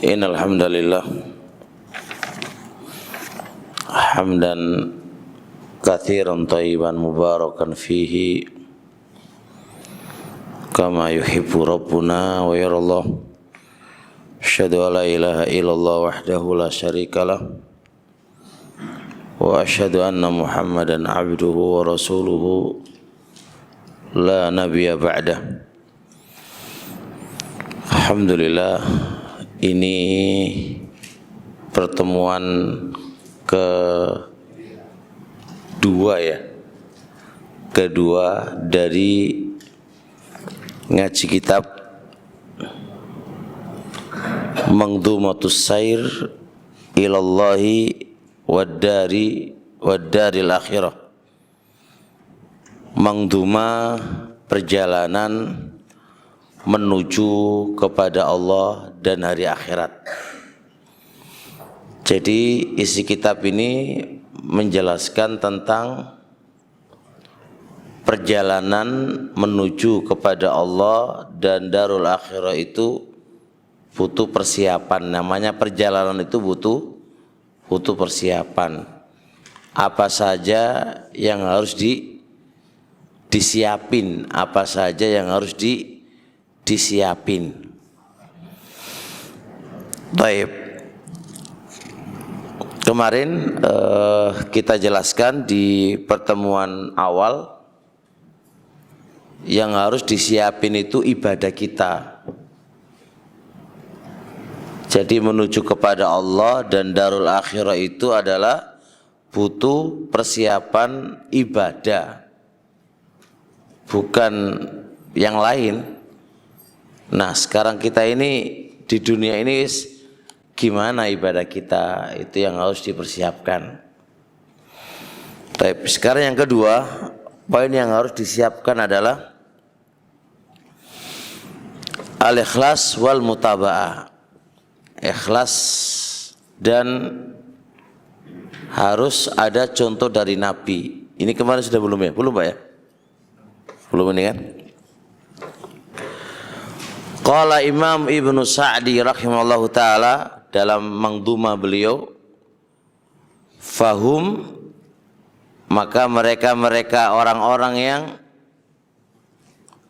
Innal hamdalillah hamdan katsiran thayyiban mubarakan fihi kama yuhibbu rabbuna wa yarallah. Asyhadu an la ilaha illallah wahdahu la syarikalah wa asyhadu anna Muhammadan abduhu wa rasuluhu la nabiyya ba'dah. Alhamdulillah, ini pertemuan kedua dari ngaji kitab Mangdhumatus Sair ilallahi wad-daril akhirah. Mangdhumah, perjalanan menuju kepada Allah dan hari akhirat. Jadi isi kitab ini menjelaskan tentang perjalanan menuju kepada Allah dan darul akhirah itu butuh persiapan. Namanya perjalanan itu butuh persiapan. Apa saja yang harus disiapin, apa saja yang harus disiapin. Baik. Kemarin kita jelaskan di pertemuan awal yang harus disiapin itu ibadah kita. Jadi menuju kepada Allah dan darul akhirah itu adalah butuh persiapan ibadah, bukan yang lain. Nah, sekarang kita ini di dunia ini gimana ibadah kita, itu yang harus dipersiapkan. Tapi sekarang yang kedua, poin yang harus disiapkan adalah al-ikhlas wal mutaba'ah. Ikhlas dan harus ada contoh dari Nabi. Ini kemarin sudah belum ya? Belum Pak ya? Belum ini kan? Qala Imam Ibnu Sa'di rahimahullahu ta'ala dalam Mangdhumah beliau, fahum, maka mereka orang-orang yang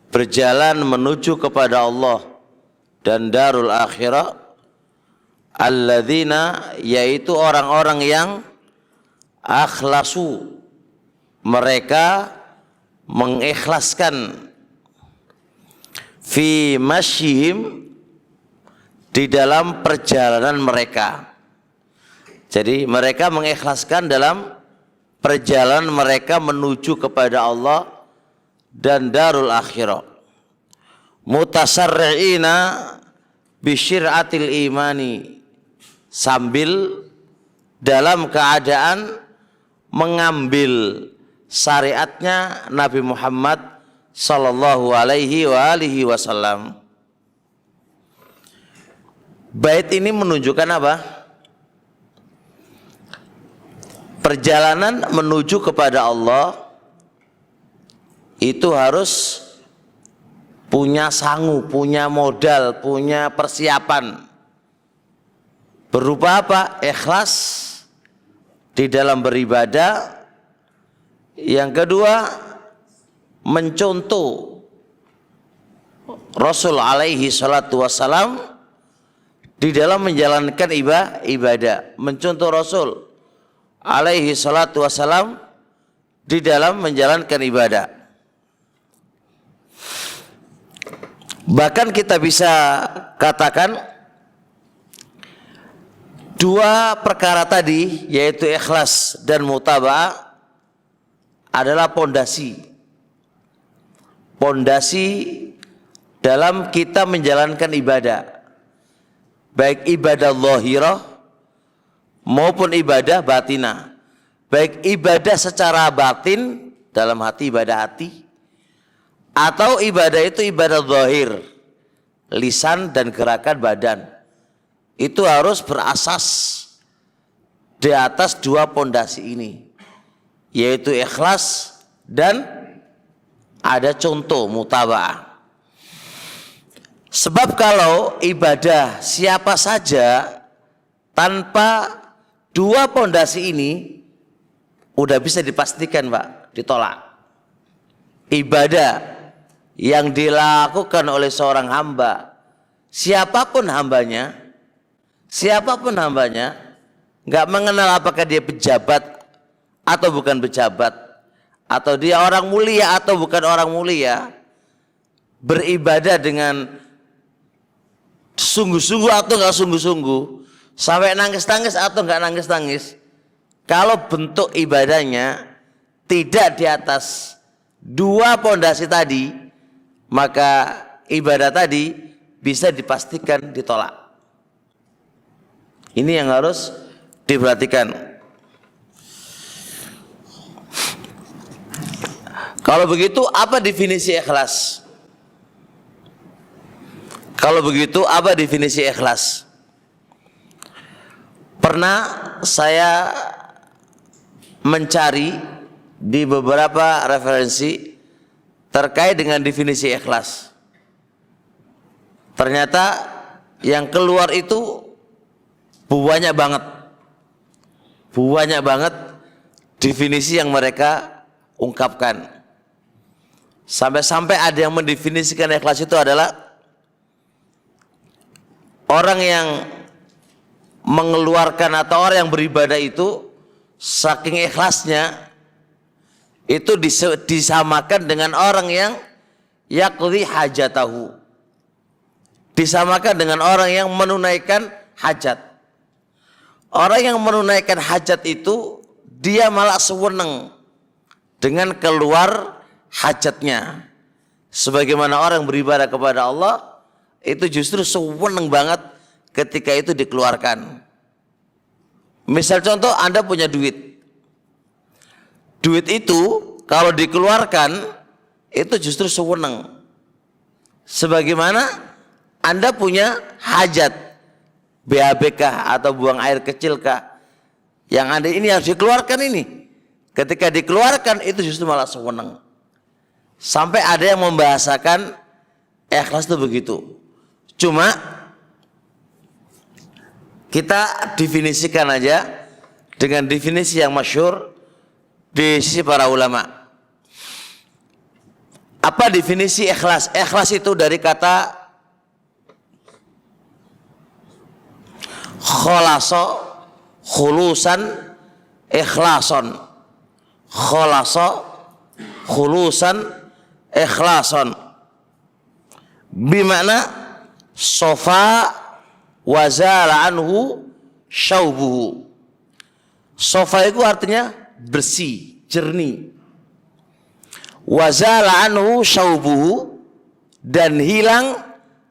berjalan menuju kepada Allah dan darul akhirah, alladzina, yaitu orang-orang yang akhlasu, mereka mengikhlaskan, fi masyihim, di dalam perjalanan mereka. Jadi mereka mengikhlaskan dalam perjalanan mereka menuju kepada Allah dan darul akhirah. Mutasarri'ina bisyir'atil imani, sambil dalam keadaan mengambil syariatnya Nabi Muhammad sallallahu alaihi wa alihi wasallam. Bait ini menunjukkan apa? Perjalanan menuju kepada Allah itu harus punya sangu, punya modal, punya persiapan. Berupa apa? Ikhlas di dalam beribadah. Yang kedua, mencontoh Rasul alaihi salatu wassalam di dalam menjalankan ibadah. Mencontoh Rasul alaihi salatu wassalam di dalam menjalankan ibadah. Bahkan kita bisa katakan dua perkara tadi, yaitu ikhlas dan mutaba'ah, adalah pondasi dalam kita menjalankan ibadah, baik ibadah zahirah maupun ibadah batinah. Baik ibadah secara batin dalam hati, ibadah hati, atau ibadah itu ibadah zahir, lisan dan gerakan badan. Itu harus berasas di atas dua pondasi ini, yaitu ikhlas dan ada contoh mutaba'ah. Sebab kalau ibadah siapa saja tanpa dua pondasi ini udah bisa dipastikan Pak, ditolak. Ibadah yang dilakukan oleh seorang hamba, siapapun hambanya, nggak mengenal apakah dia pejabat atau bukan pejabat, atau dia orang mulia atau bukan orang mulia, beribadah dengan sungguh-sungguh atau nggak sungguh-sungguh, sampai nangis-nangis atau nggak nangis-nangis, kalau bentuk ibadahnya tidak di atas dua pondasi tadi, maka ibadah tadi bisa dipastikan ditolak. Ini yang harus diperhatikan. Kalau begitu apa definisi ikhlas? Kalau begitu apa definisi ikhlas? Pernah saya mencari di beberapa referensi terkait dengan definisi ikhlas. Ternyata yang keluar itu banyak banget definisi yang mereka ungkapkan. Sampai-sampai ada yang mendefinisikan ikhlas itu adalah orang yang mengeluarkan atau orang yang beribadah itu saking ikhlasnya itu disamakan dengan orang yang yaqdi hajatahu, disamakan dengan orang yang menunaikan hajat. Orang yang menunaikan hajat itu dia malah sewenang dengan keluar hajatnya, sebagaimana orang yang beribadah kepada Allah itu justru sewenang banget ketika itu dikeluarkan. Misal contoh, Anda punya duit itu kalau dikeluarkan itu justru sewenang, sebagaimana Anda punya hajat, BAB kah atau buang air kecil kah, yang Anda ini harus dikeluarkan, ini ketika dikeluarkan itu justru malah sewenang. Sampai ada yang membahasakan ikhlas itu begitu. Cuma kita definisikan aja dengan definisi yang masyhur di sisi para ulama. Apa definisi ikhlas? Ikhlas itu dari kata khalasa, khulusan, ikhlason. Khalasa, khulusan, ikhlason. Bimana sofa wazala anhu syaubuhu. Sofa itu artinya bersih, jernih. Wazala anhu syaubuhu, dan hilang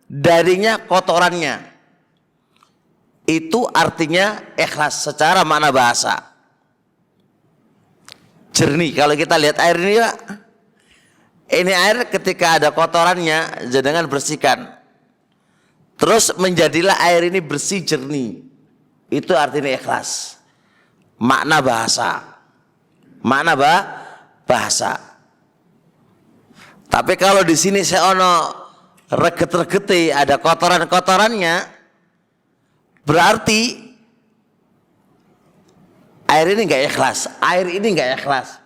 darinya kotorannya. Itu artinya ikhlas secara makna bahasa. Jernih. Kalau kita lihat air ini Pak, ini air ketika ada kotorannya jangan bersihkan, terus menjadilah air ini bersih jernih. Itu artinya ikhlas. Makna bahasa. Makna bahasa. Tapi kalau di sini saya ono reget-regeti, ada kotoran-kotorannya, berarti air ini enggak ikhlas. Air ini enggak ikhlas.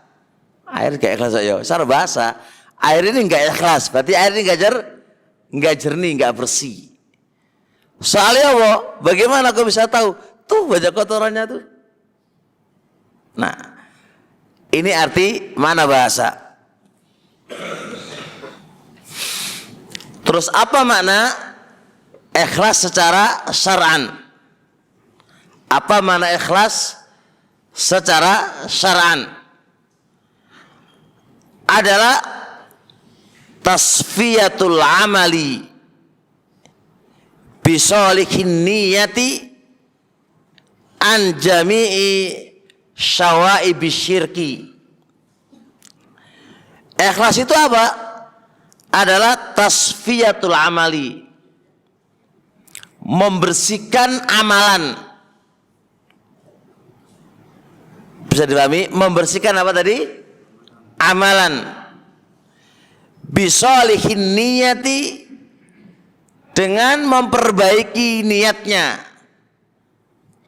Air enggak ikhlas ya. Secara bahasa, air ini enggak ikhlas. Berarti air ini enggak jernih, enggak bersih. Soalnya apa? Bagaimana kau bisa tahu? Tuh banyak kotorannya tuh. Nah, ini arti mana bahasa. Terus apa makna ikhlas secara syar'an? Apa makna ikhlas secara syar'an? Adalah tasfiyatul amali bisolihin niyati an jami'i syawaibi syirki. Ikhlas itu apa? Adalah tasfiyatul amali, membersihkan amalan. Bisa dipahami? Membersihkan apa tadi? Amalan. Bisolihin niyati dengan memperbaiki niatnya.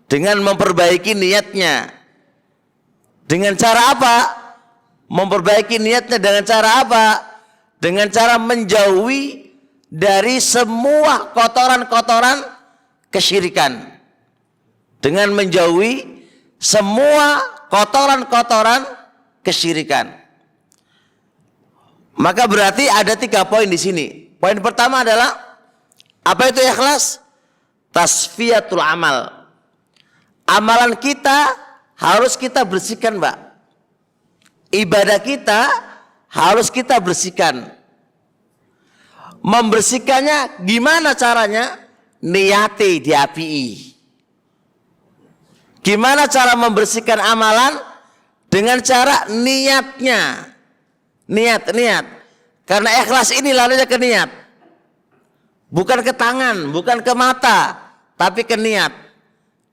Dengan memperbaiki niatnya. Dengan cara apa? Memperbaiki niatnya dengan cara apa? Dengan cara menjauhi dari semua kotoran-kotoran kesyirikan. Dengan menjauhi semua kotoran-kotoran kesyirikan. Maka berarti ada 3 poin di sini. Poin pertama adalah apa itu ikhlas? Tasfiyatul amal. Amalan kita harus kita bersihkan, Mbak. Ibadah kita harus kita bersihkan. Membersihkannya gimana caranya? Niati diapii. Gimana cara membersihkan amalan? Dengan cara niatnya. Niat. Karena ikhlas ini larinya ke niat. Bukan ke tangan, bukan ke mata, tapi ke niat.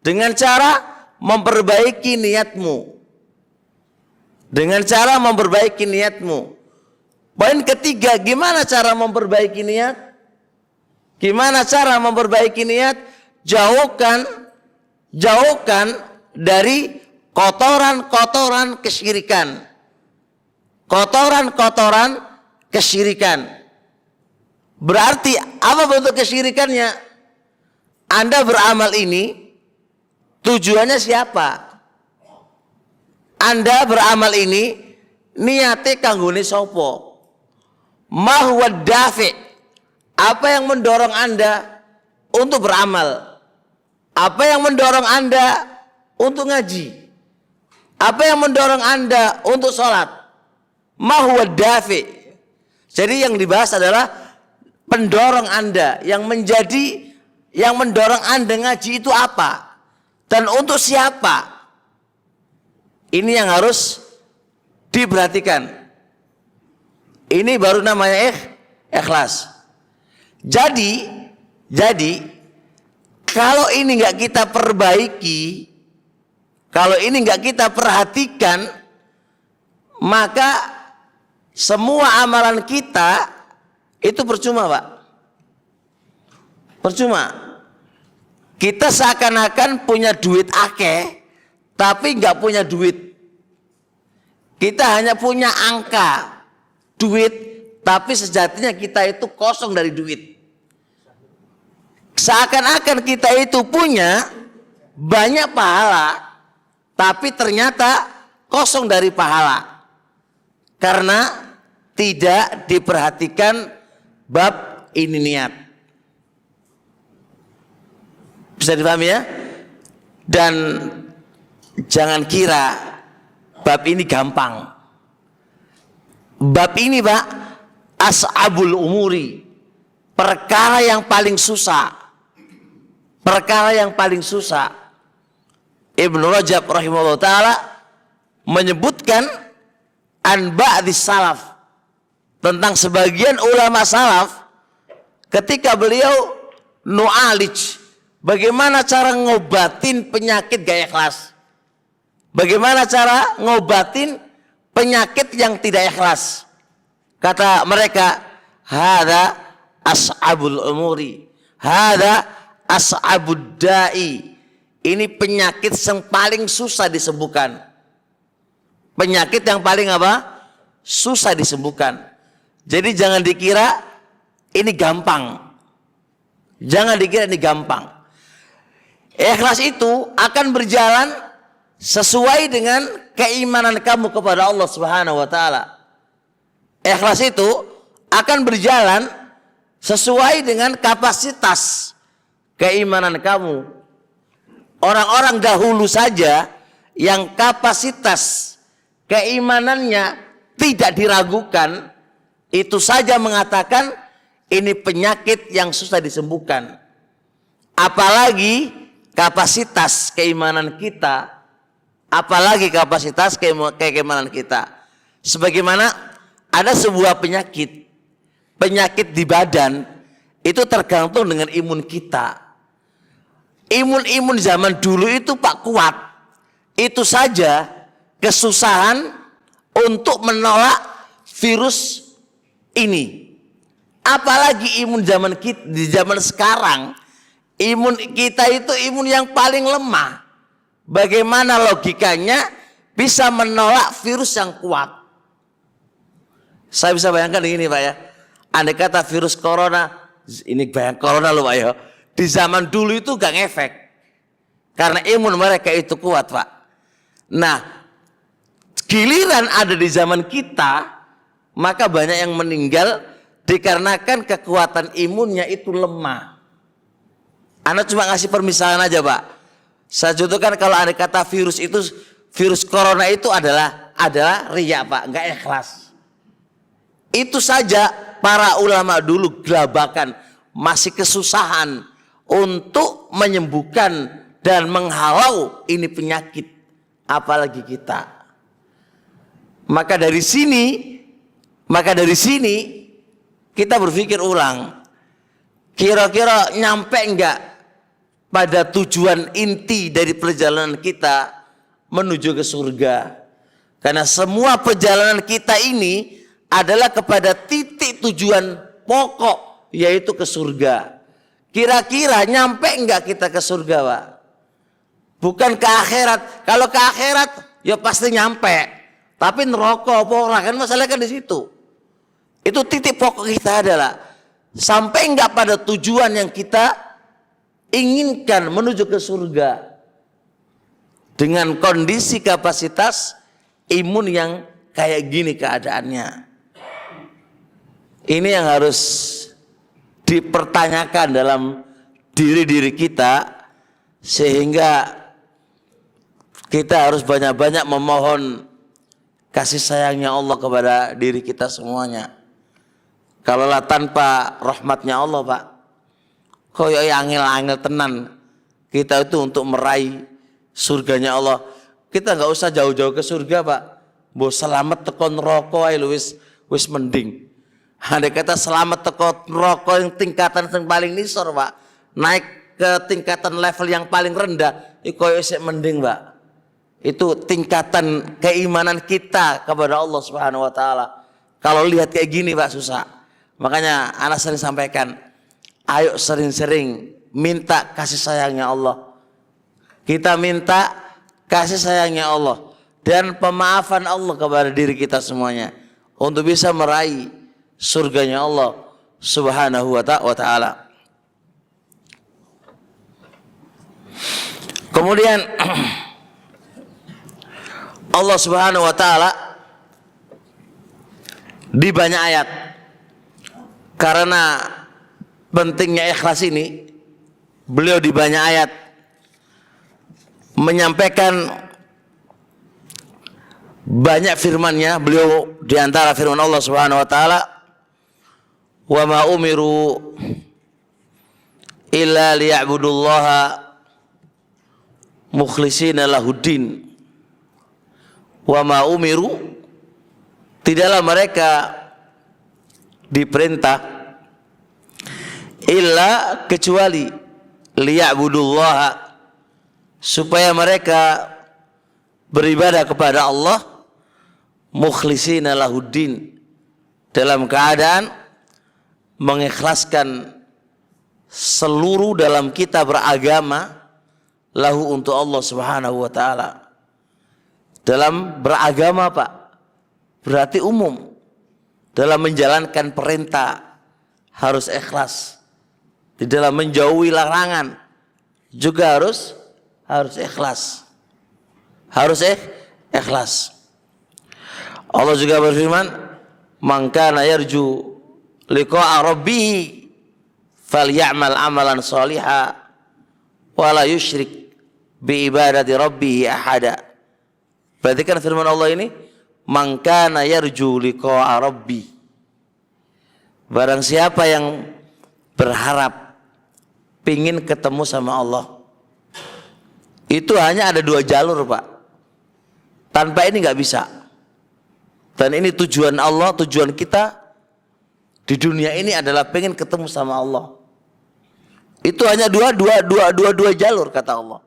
Dengan cara memperbaiki niatmu. Dengan cara memperbaiki niatmu. Poin ketiga, gimana cara memperbaiki niat? Gimana cara memperbaiki niat? Jauhkan dari kotoran-kotoran kesyirikan. Kotoran-kotoran kesyirikan. Berarti apa bentuk kesyirikannya? Anda beramal ini tujuannya siapa? Anda beramal ini niate kanggone sopo? Ma huwa dafi'? Apa yang mendorong Anda untuk beramal? Apa yang mendorong Anda untuk ngaji? Apa yang mendorong Anda untuk sholat? Ma huwa dafi'? Jadi yang dibahas adalah pendorong Anda, yang mendorong Anda ngaji itu apa? Dan untuk siapa? Ini yang harus diperhatikan. Ini baru namanya ikhlas. Jadi kalau ini nggak kita perbaiki, kalau ini nggak kita perhatikan, maka semua amalan kita itu percuma, Pak. Percuma. Kita seakan-akan punya duit akeh, tapi nggak punya duit. Kita hanya punya angka duit, tapi sejatinya kita itu kosong dari duit. Seakan-akan kita itu punya banyak pahala, tapi ternyata kosong dari pahala. Karena tidak diperhatikan bab ini niat. Bisa dipahami ya? Dan jangan kira bab ini gampang. Bab ini, Pak, as'abul umuri. Perkara yang paling susah. Perkara yang paling susah. Ibnu Rajab rahimahullah ta'ala menyebutkan an ba'dis salaf, tentang sebagian ulama salaf ketika beliau nu'alij, bagaimana cara ngobatin penyakit gak ikhlas, bagaimana cara ngobatin penyakit yang tidak ikhlas. Kata mereka, hada as'abul umuri, hada as'abud da'i. Ini penyakit yang paling susah disembuhkan. Penyakit yang paling apa? Susah disembuhkan. Jadi jangan dikira ini gampang. Jangan dikira ini gampang. Ikhlas itu akan berjalan sesuai dengan keimanan kamu kepada Allah Subhanahu wa taala. Ikhlas itu akan berjalan sesuai dengan kapasitas keimanan kamu. Orang-orang dahulu saja yang kapasitas keimanannya tidak diragukan, itu saja mengatakan ini penyakit yang susah disembuhkan. Apalagi kapasitas keimanan kita, apalagi kapasitas keimanan kita. Sebagaimana ada sebuah penyakit di badan itu tergantung dengan imun kita. Imun zaman dulu itu Pak kuat. Itu saja kesusahan untuk menolak virus ini. Apalagi imun zaman kita di zaman sekarang, imun kita itu imun yang paling lemah. Bagaimana logikanya bisa menolak virus yang kuat? Saya bisa bayangkan begini Pak ya. Andai kata virus corona, ini bayang corona loh Pak ya. Di zaman dulu itu gak ngefek. Karena imun mereka itu kuat Pak. Nah, giliran ada di zaman kita, maka banyak yang meninggal dikarenakan kekuatan imunnya itu lemah. Anda cuma ngasih permisalan aja Pak. Saya contohkan kalau ada kata virus itu, virus corona itu adalah riya Pak, nggak ikhlas. Itu saja para ulama dulu gelabakan, masih kesusahan untuk menyembuhkan dan menghalau ini penyakit, apalagi kita. Maka dari sini kita berpikir ulang, kira-kira nyampe enggak pada tujuan inti dari perjalanan kita menuju ke surga. Karena semua perjalanan kita ini adalah kepada titik tujuan pokok, yaitu ke surga. Kira-kira nyampe enggak kita ke surga Pak? Bukan ke akhirat. Kalau ke akhirat ya pasti nyampe. Tapi neraka apa ora kan masalah kan di situ. Itu titik pokok kita adalah sampai enggak pada tujuan yang kita inginkan menuju ke surga dengan kondisi kapasitas imun yang kayak gini keadaannya. Ini yang harus dipertanyakan dalam diri kita, sehingga kita harus banyak-banyak memohon kasih sayangnya Allah kepada diri kita semuanya. Kalaulah tanpa rahmatnya Allah Pak, koyo angel-angel tenan kita itu untuk meraih surganya Allah. Kita nggak usah jauh-jauh ke surga Pak. Mbok selamat teko neraka ae lho wis mending. Andai kata selamat teko neraka yang tingkatan yang paling nisor Pak, naik ke tingkatan level yang paling rendah, iku koyo sik mending Pak. Itu tingkatan keimanan kita kepada Allah Subhanahu wa taala. Kalau lihat kayak gini Pak susah. Makanya anak sering sampaikan, ayo sering-sering minta kasih sayangnya Allah. Kita minta kasih sayangnya Allah dan pemaafan Allah kepada diri kita semuanya untuk bisa meraih surganya Allah Subhanahu wa taala. Kemudian Allah Subhanahu wa taala di banyak ayat, karena pentingnya ikhlas ini, beliau di banyak ayat menyampaikan banyak firman-Nya. Beliau di antara firman Allah Subhanahu wa taala, "Wa ma umiru illa liya'budullaha mukhlishina lahuddin." Wa ma umiru, tidaklah mereka diperintah illa kecuali liya'budullaha, supaya mereka beribadah kepada Allah mukhlishina lahuddin, dalam keadaan mengikhlaskan seluruh dalam kita beragama lahu untuk Allah Subhanahu wa taala. Dalam beragama Pak berarti umum. Dalam menjalankan perintah harus ikhlas. Di dalam menjauhi larangan juga harus ikhlas. Harus ikhlas. Allah juga berfirman, "Man kana yarju liqa'a rabbih falyamal amalan shalihan wa la yusyrik bi ibadati rabbih ahada." Berarti kan firman Allah ini, "Man kana yarju liqa'a rabbih." Barang siapa yang berharap pingin ketemu sama Allah, itu hanya ada 2 jalur Pak. Tanpa ini nggak bisa. Dan ini tujuan Allah, tujuan kita di dunia ini adalah pengen ketemu sama Allah. Itu hanya dua jalur kata Allah.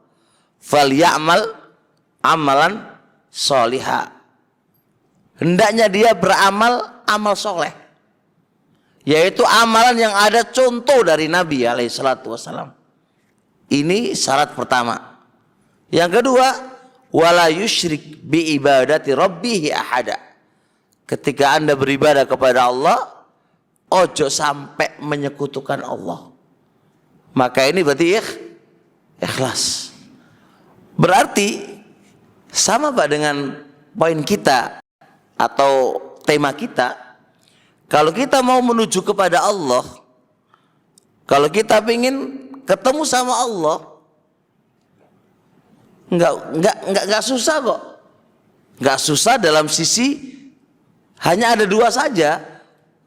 Falyamal amalan sholiha. Hendaknya dia beramal amal soleh yaitu amalan yang ada contoh dari Nabi alaihi salatu wasallam. Ini syarat pertama. Yang kedua, wala yusyrik bi ibadati rabbih ahada. Ketika Anda beribadah kepada Allah, ojo sampai menyekutukan Allah. Maka ini berarti ikhlas. Berarti sama Pak dengan poin kita atau tema kita. Kalau kita mau menuju kepada Allah, kalau kita ingin ketemu sama Allah, nggak susah kok. Nggak susah dalam sisi hanya ada dua saja,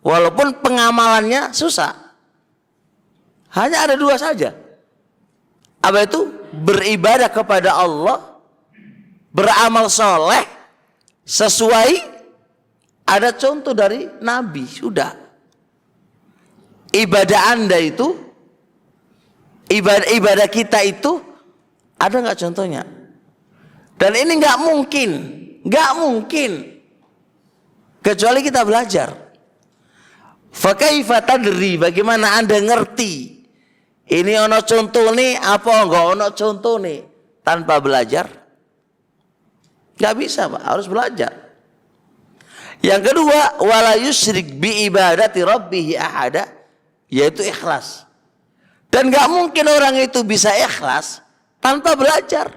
walaupun pengamalannya susah. Hanya ada dua saja. Apa itu? Beribadah kepada Allah, beramal soleh sesuai ada contoh dari Nabi. Sudah. Ibadah Anda itu, ibadah kita itu ada nggak contohnya? Dan ini nggak mungkin kecuali kita belajar. Fakaifa tadri, bagaimana Anda ngerti ini ono contoh nih apa enggak ono contoh nih tanpa belajar? Nggak bisa Pak, harus belajar. Yang kedua, wala yusyrik bi ibadati rabbih ahada, yaitu ikhlas. Dan nggak mungkin orang itu bisa ikhlas tanpa belajar.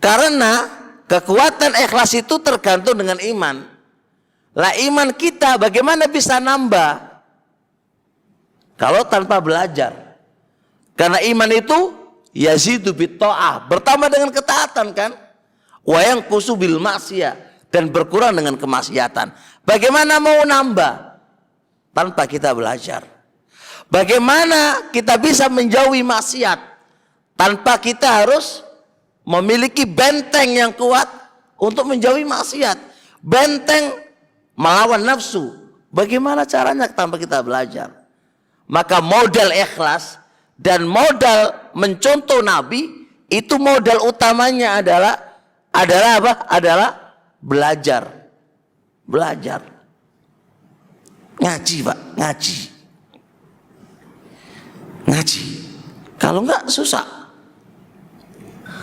Karena kekuatan ikhlas itu tergantung dengan iman. Lah iman kita bagaimana bisa nambah kalau tanpa belajar? Karena iman itu yazidu bit ta'ah, bertambah dengan ketaatan kan? Wa yanqusu bil ma'siyah, dan berkurang dengan kemaksiatan. Bagaimana mau nambah tanpa kita belajar? Bagaimana kita bisa menjauhi maksiat tanpa kita harus memiliki benteng yang kuat untuk menjauhi maksiat? Benteng melawan nafsu. Bagaimana caranya tanpa kita belajar? Maka modal ikhlas dan modal mencontoh Nabi itu modal utamanya adalah apa? Adalah belajar. Ngaji Pak, ngaji. Kalau enggak susah.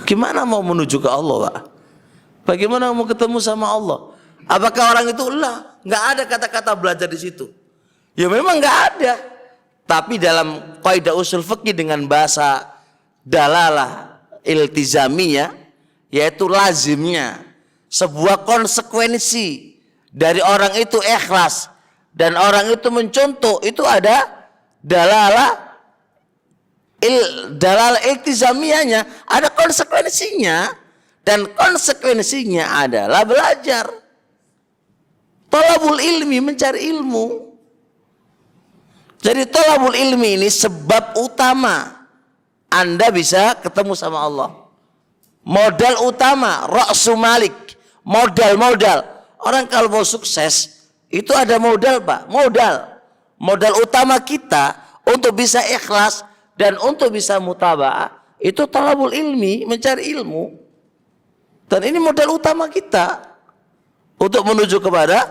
Gimana mau menuju ke Allah Pak? Bagaimana mau ketemu sama Allah? Apakah orang itu nggak ada kata-kata belajar di situ? Ya memang nggak ada. Tapi dalam kaidah usul fikih dengan bahasa dalalah iltizamiyah, yaitu lazimnya sebuah konsekuensi dari orang itu ikhlas dan orang itu mencontoh, itu ada dalalah iltizamiyahnya, ada konsekuensinya, dan konsekuensinya adalah belajar. Thalabul ilmi, mencari ilmu. Jadi thalabul ilmi ini sebab utama Anda bisa ketemu sama Allah. Modal utama, ra'su malik, modal. Orang kalau mau sukses itu ada modal Pak, modal utama kita untuk bisa ikhlas dan untuk bisa mutaba'ah itu thalabul ilmi, mencari ilmu. Dan ini modal utama kita untuk menuju kepada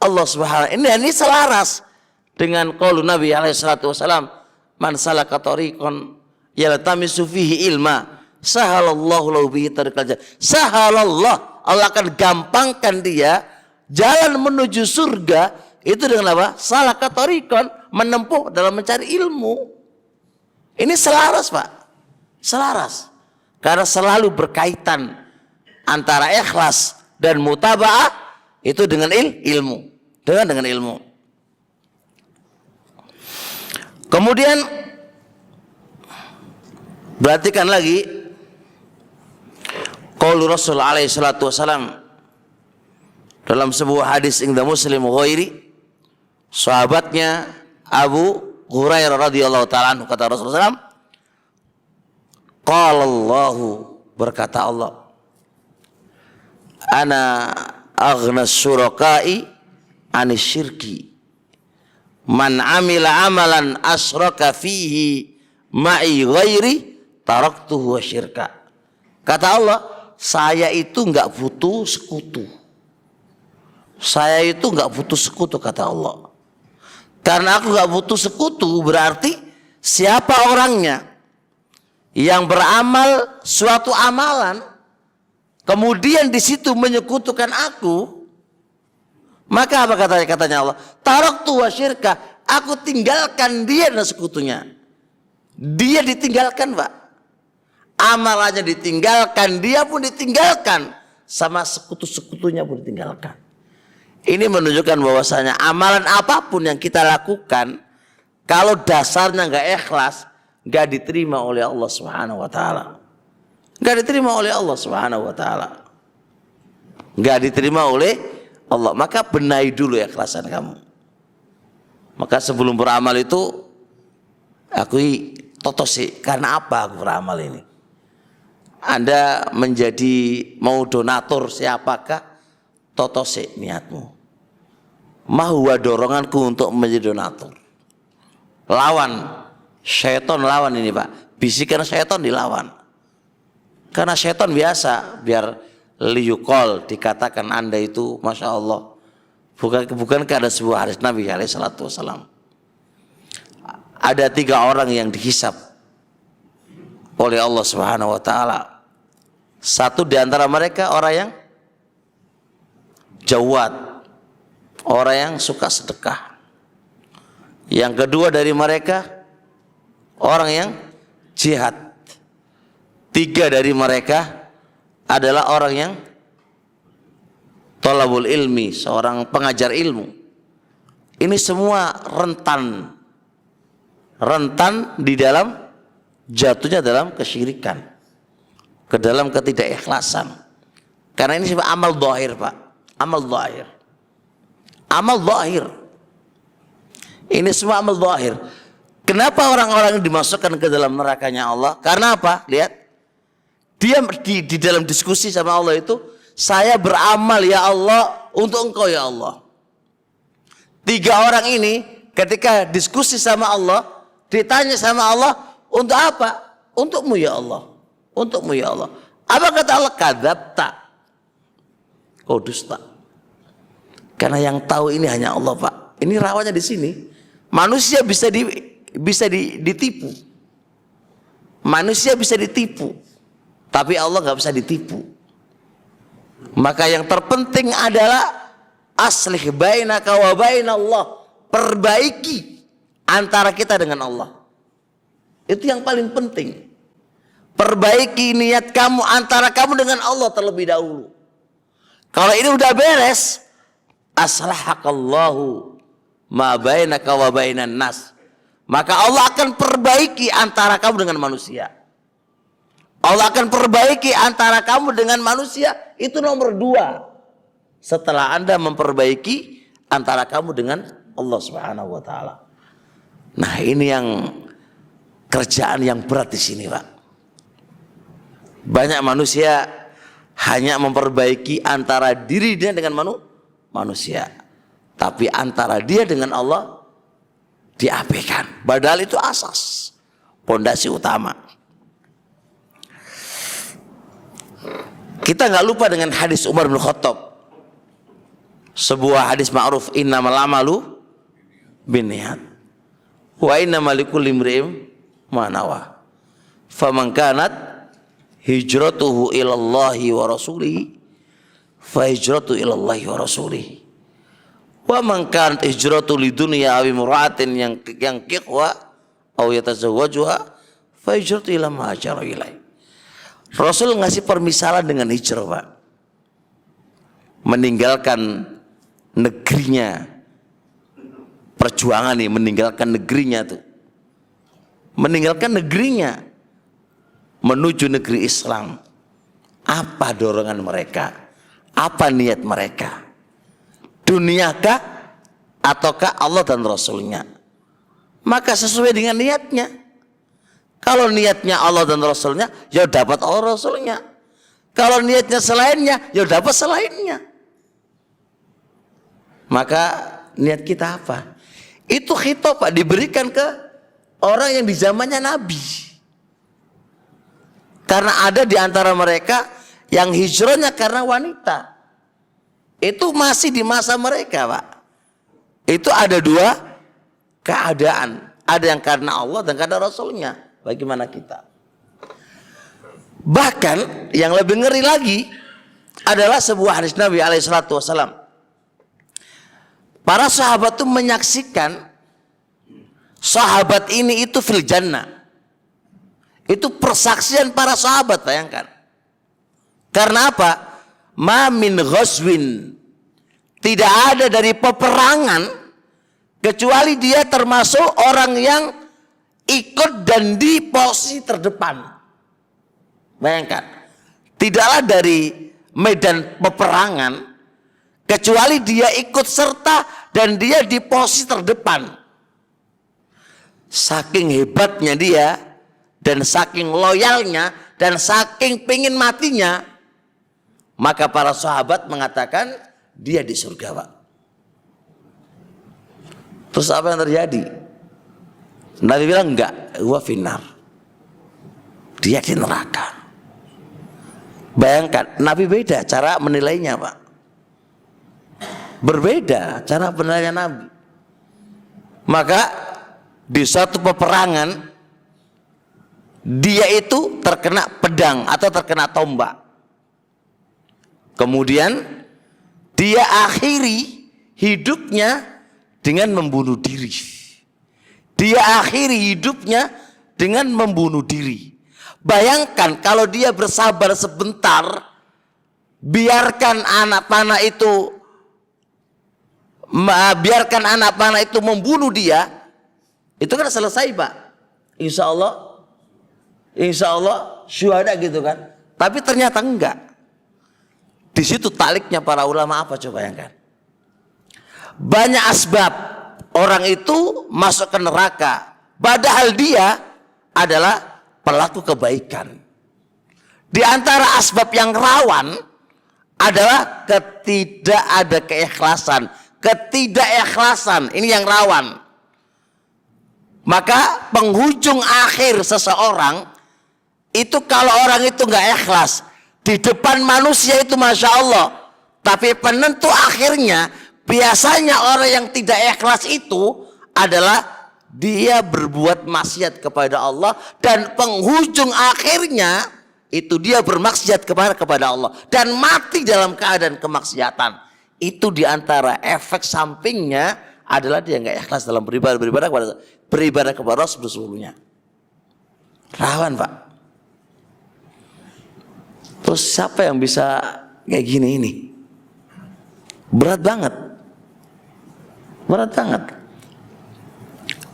Allah Subhanahu. Ini selaras dengan qaulun Nabi alaihi salatu wasalam, man salaka tariqan yaltamisu fihi ilma sahalallahu lahu bihi tariqal jannah. Sahalallah, Allah akan gampangkan dia jalan menuju surga itu dengan apa? Salaka tariqan, menempuh dalam mencari ilmu. Ini selaras Pak, selaras. Karena selalu berkaitan antara ikhlas dan mutaba'ah itu dengan ilmu, dengan ilmu. Kemudian perhatikan lagi qaul Rasul alaihi salatu wasalam dalam sebuah hadis inda Muslim ghairi, sahabatnya Abu Hurairah radhiyallahu taala anhu, kata Rasulullah SAW, qala Allahu, berkata Allah, ana aghnas syuraka'i anis syirki man amila amalan asyraka fihi ma'i ghairi taraktuhu wa syirka. Kata Allah, saya itu enggak butuh sekutu. Saya itu enggak butuh sekutu, kata Allah. Karena aku gak butuh sekutu, berarti siapa orangnya yang beramal suatu amalan kemudian di situ menyekutukan aku, maka apa katanya Allah? Taraktu wa syirka, aku tinggalkan dia dan sekutunya. Dia ditinggalkan, Pak. Amalannya ditinggalkan, dia pun ditinggalkan, sama sekutu-sekutunya pun ditinggalkan. Ini menunjukkan bahwasanya amalan apapun yang kita lakukan, kalau dasarnya nggak ikhlas, nggak diterima oleh Allah Subhanahu Wa Taala. Nggak diterima oleh Allah Subhanahu Wa Taala. Nggak diterima oleh Allah. Maka benahi dulu ikhlasan kamu. Maka sebelum beramal itu, akui totosi, karena apa aku beramal ini? Anda menjadi mau donatur siapakah? Totosi niatmu. Mahuwa doronganku untuk menjadi donatur. Lawan syaitan, lawan ini Pak. Bisikan syaitan dilawan. Karena syaitan biasa biar liyukol dikatakan Anda itu Masya Allah. Bukankah ada sebuah hadis Nabi SAW? Ada 3 orang yang dihisab oleh Allah Subhanahu Wa Taala. Satu di antara mereka orang yang jawad, orang yang suka sedekah. Yang kedua dari mereka orang yang jihad. 3 dari mereka adalah orang yang thalabul ilmi, seorang pengajar ilmu. Ini semua rentan di dalam jatuhnya dalam kesyirikan, ke dalam ketidakikhlasan. Karena ini sebab amal zahir, Pak. Amal zahir. Amal zahir. Ini semua amal zahir. Kenapa orang-orang dimasukkan ke dalam nerakanya Allah? Karena apa? Lihat. Dia di dalam diskusi sama Allah itu, saya beramal ya Allah untuk Engkau ya Allah. 3 orang ini ketika diskusi sama Allah, ditanya sama Allah, untuk apa? Untukmu ya Allah. Untukmu ya Allah. Apa kata Allah? Kadzabta. Kau dusta. Karena yang tahu ini hanya Allah, Pak. Ini rawanya di sini. Manusia bisa ditipu. Manusia bisa ditipu. Tapi Allah nggak bisa ditipu. Maka yang terpenting adalah aslih bainaka wa bainallah. Perbaiki antara kita dengan Allah. Itu yang paling penting. Perbaiki niat kamu antara kamu dengan Allah terlebih dahulu. Kalau ini udah beres, aslahakallahu ma bainaka wa bainan nas. Maka Allah akan perbaiki antara kamu dengan manusia. Allah akan perbaiki antara kamu dengan manusia. Itu nomor 2. Setelah Anda memperbaiki antara kamu dengan Allah Subhanahu Wa Taala. Nah, ini yang kerjaan yang berat di sini, Pak. Banyak manusia hanya memperbaiki antara dirinya dengan manusia, tapi antara dia dengan Allah diabaikan. Padahal itu asas, pondasi utama. Kita nggak lupa dengan hadis Umar bin Khattab, sebuah hadis ma'ruf, innamal amalu binniyat wa innamal likulli imri'in ma nawa. Faman kanat hijratuhu ilallahi wa rasulihi fa hijratu ilallahi wa rasulihi. Wa man kanat hijratu lidunya aw imra'atin yang kiqwa aw yatazawwajuha fa hijratu ila ma hajara ilaihi. Rasul ngasih permisalan dengan hijrah, Pak. Meninggalkan negerinya, perjuangan nih, meninggalkan negerinya tuh. Meninggalkan negerinya menuju negeri Islam. Apa dorongan mereka? Apa niat mereka? Duniakah ataukah Allah dan Rasulnya? Maka sesuai dengan niatnya. Kalau niatnya Allah dan Rasulnya, ya dapat Allah Rasulnya. Kalau niatnya selainnya, ya dapat selainnya. Maka niat kita apa? Itu khitab, Pak, diberikan ke orang yang di zamannya Nabi. Karena ada di antara mereka yang hijrahnya karena wanita. Itu masih di masa mereka, Pak. Itu ada keadaan. Ada yang karena Allah dan karena Rasulnya. Bagaimana kita? Bahkan yang lebih ngeri lagi adalah sebuah hadis Nabi SAW. Para sahabat itu menyaksikan sahabat ini itu fil jannah. Itu persaksian para sahabat, bayangkan. Karena apa? Ma min ghazwin, tidak ada dari peperangan kecuali dia termasuk orang yang ikut dan di posisi terdepan. Bayangkan, tidaklah dari medan peperangan kecuali dia ikut serta dan dia di posisi terdepan. Saking hebatnya dia dan saking loyalnya dan saking pingin matinya, maka para sahabat mengatakan dia di surga, Pak. Terus apa yang terjadi? Nabi bilang enggak, huwa finnar. Dia di neraka. Bayangkan, Nabi beda cara menilainya, Pak. Berbeda cara penilaian Nabi. Maka di suatu peperangan dia itu terkena pedang atau terkena tombak. Kemudian dia akhiri hidupnya dengan membunuh diri. Dia akhiri hidupnya dengan membunuh diri. Bayangkan kalau dia bersabar sebentar, biarkan anak panah itu membunuh dia, itu kan selesai, Pak. Insya Allah syuhada gitu kan. Tapi ternyata enggak. Di situ taliknya para ulama apa, coba bayangkan. Banyak asbab orang itu masuk ke neraka, padahal dia adalah pelaku kebaikan. Di antara asbab yang rawan adalah ketidakikhlasan. Ini yang rawan. Maka penghujung akhir seseorang itu kalau orang itu nggak ikhlas di depan manusia itu masya Allah, tapi penentu akhirnya biasanya orang yang tidak ikhlas itu adalah dia berbuat maksiat kepada Allah, dan penghujung akhirnya itu dia bermaksiat kepada Allah dan mati dalam keadaan kemaksiatan. Itu diantara efek sampingnya adalah dia nggak ikhlas dalam beribadah kepada Allah sebelumnya. Rawan, Pak. Terus siapa yang bisa kayak gini ini? Berat banget.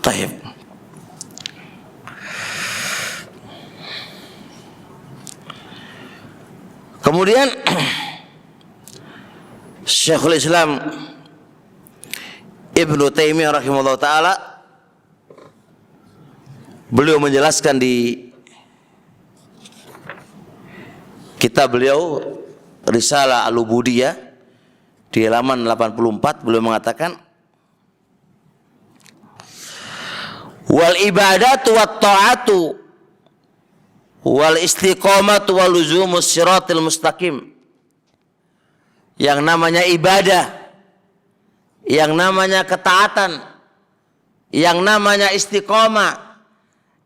Taib. Kemudian Syekhul Islam Ibnu Taimiyah rahimahullah ta'ala, beliau menjelaskan di kitab beliau Risalah Al-Ubudiyah di halaman 84, beliau mengatakan wal ibadatu wat ta'atu wal istiqamatu wal luzumus siratil mustaqim. Yang namanya ibadah, yang namanya ketaatan, yang namanya istiqomah,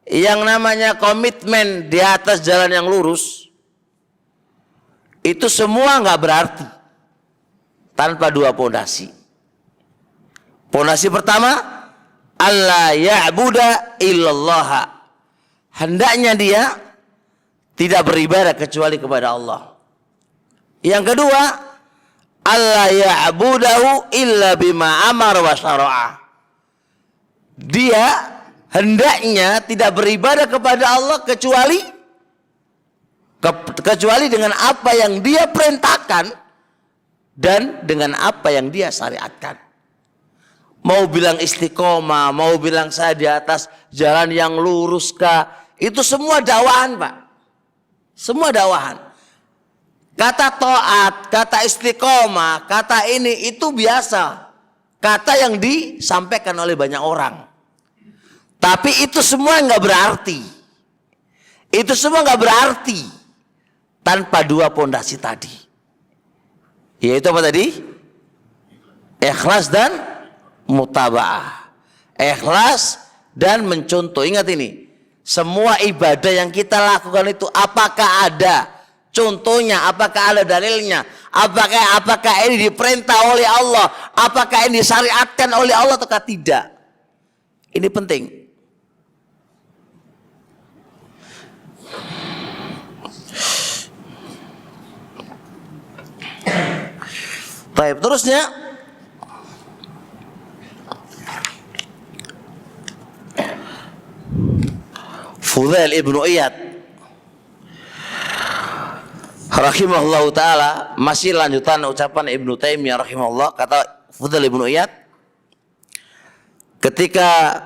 yang namanya komitmen di atas jalan yang lurus, itu semua nggak berarti tanpa dua pondasi. Pondasi pertama, Allah ya'buda illallah. Hendaknya dia tidak beribadah kecuali kepada Allah. Yang kedua, Allah ya'budahu illa bima amar wa syara'a. Dia hendaknya tidak beribadah kepada Allah kecuali dengan apa yang dia perintahkan dan dengan apa yang dia syariatkan. Mau bilang istiqomah, mau bilang saya di atas jalan yang lurus kah, itu semua dakwahan, Pak. Semua dakwahan. Kata taat, kata istiqomah, kata ini itu biasa. Kata yang disampaikan oleh banyak orang. Tapi itu semua nggak berarti. Itu semua nggak berarti tanpa dua pondasi tadi. Yaitu apa tadi? Ikhlas dan mutaba'ah. ikhlas dan mencontoh. Ingat ini, semua ibadah yang kita lakukan itu apakah ada contohnya, apakah ada dalilnya, apakah ini diperintah oleh Allah, apakah ini disyariatkan oleh Allah atau tidak. Ini penting. Baik, terusnya Fudail ibnu Iyad rahimahullah ta'ala, masih lanjutan ucapan Ibnu Taimiyah rahimahullah. Kata Fudail ibnu Iyad ketika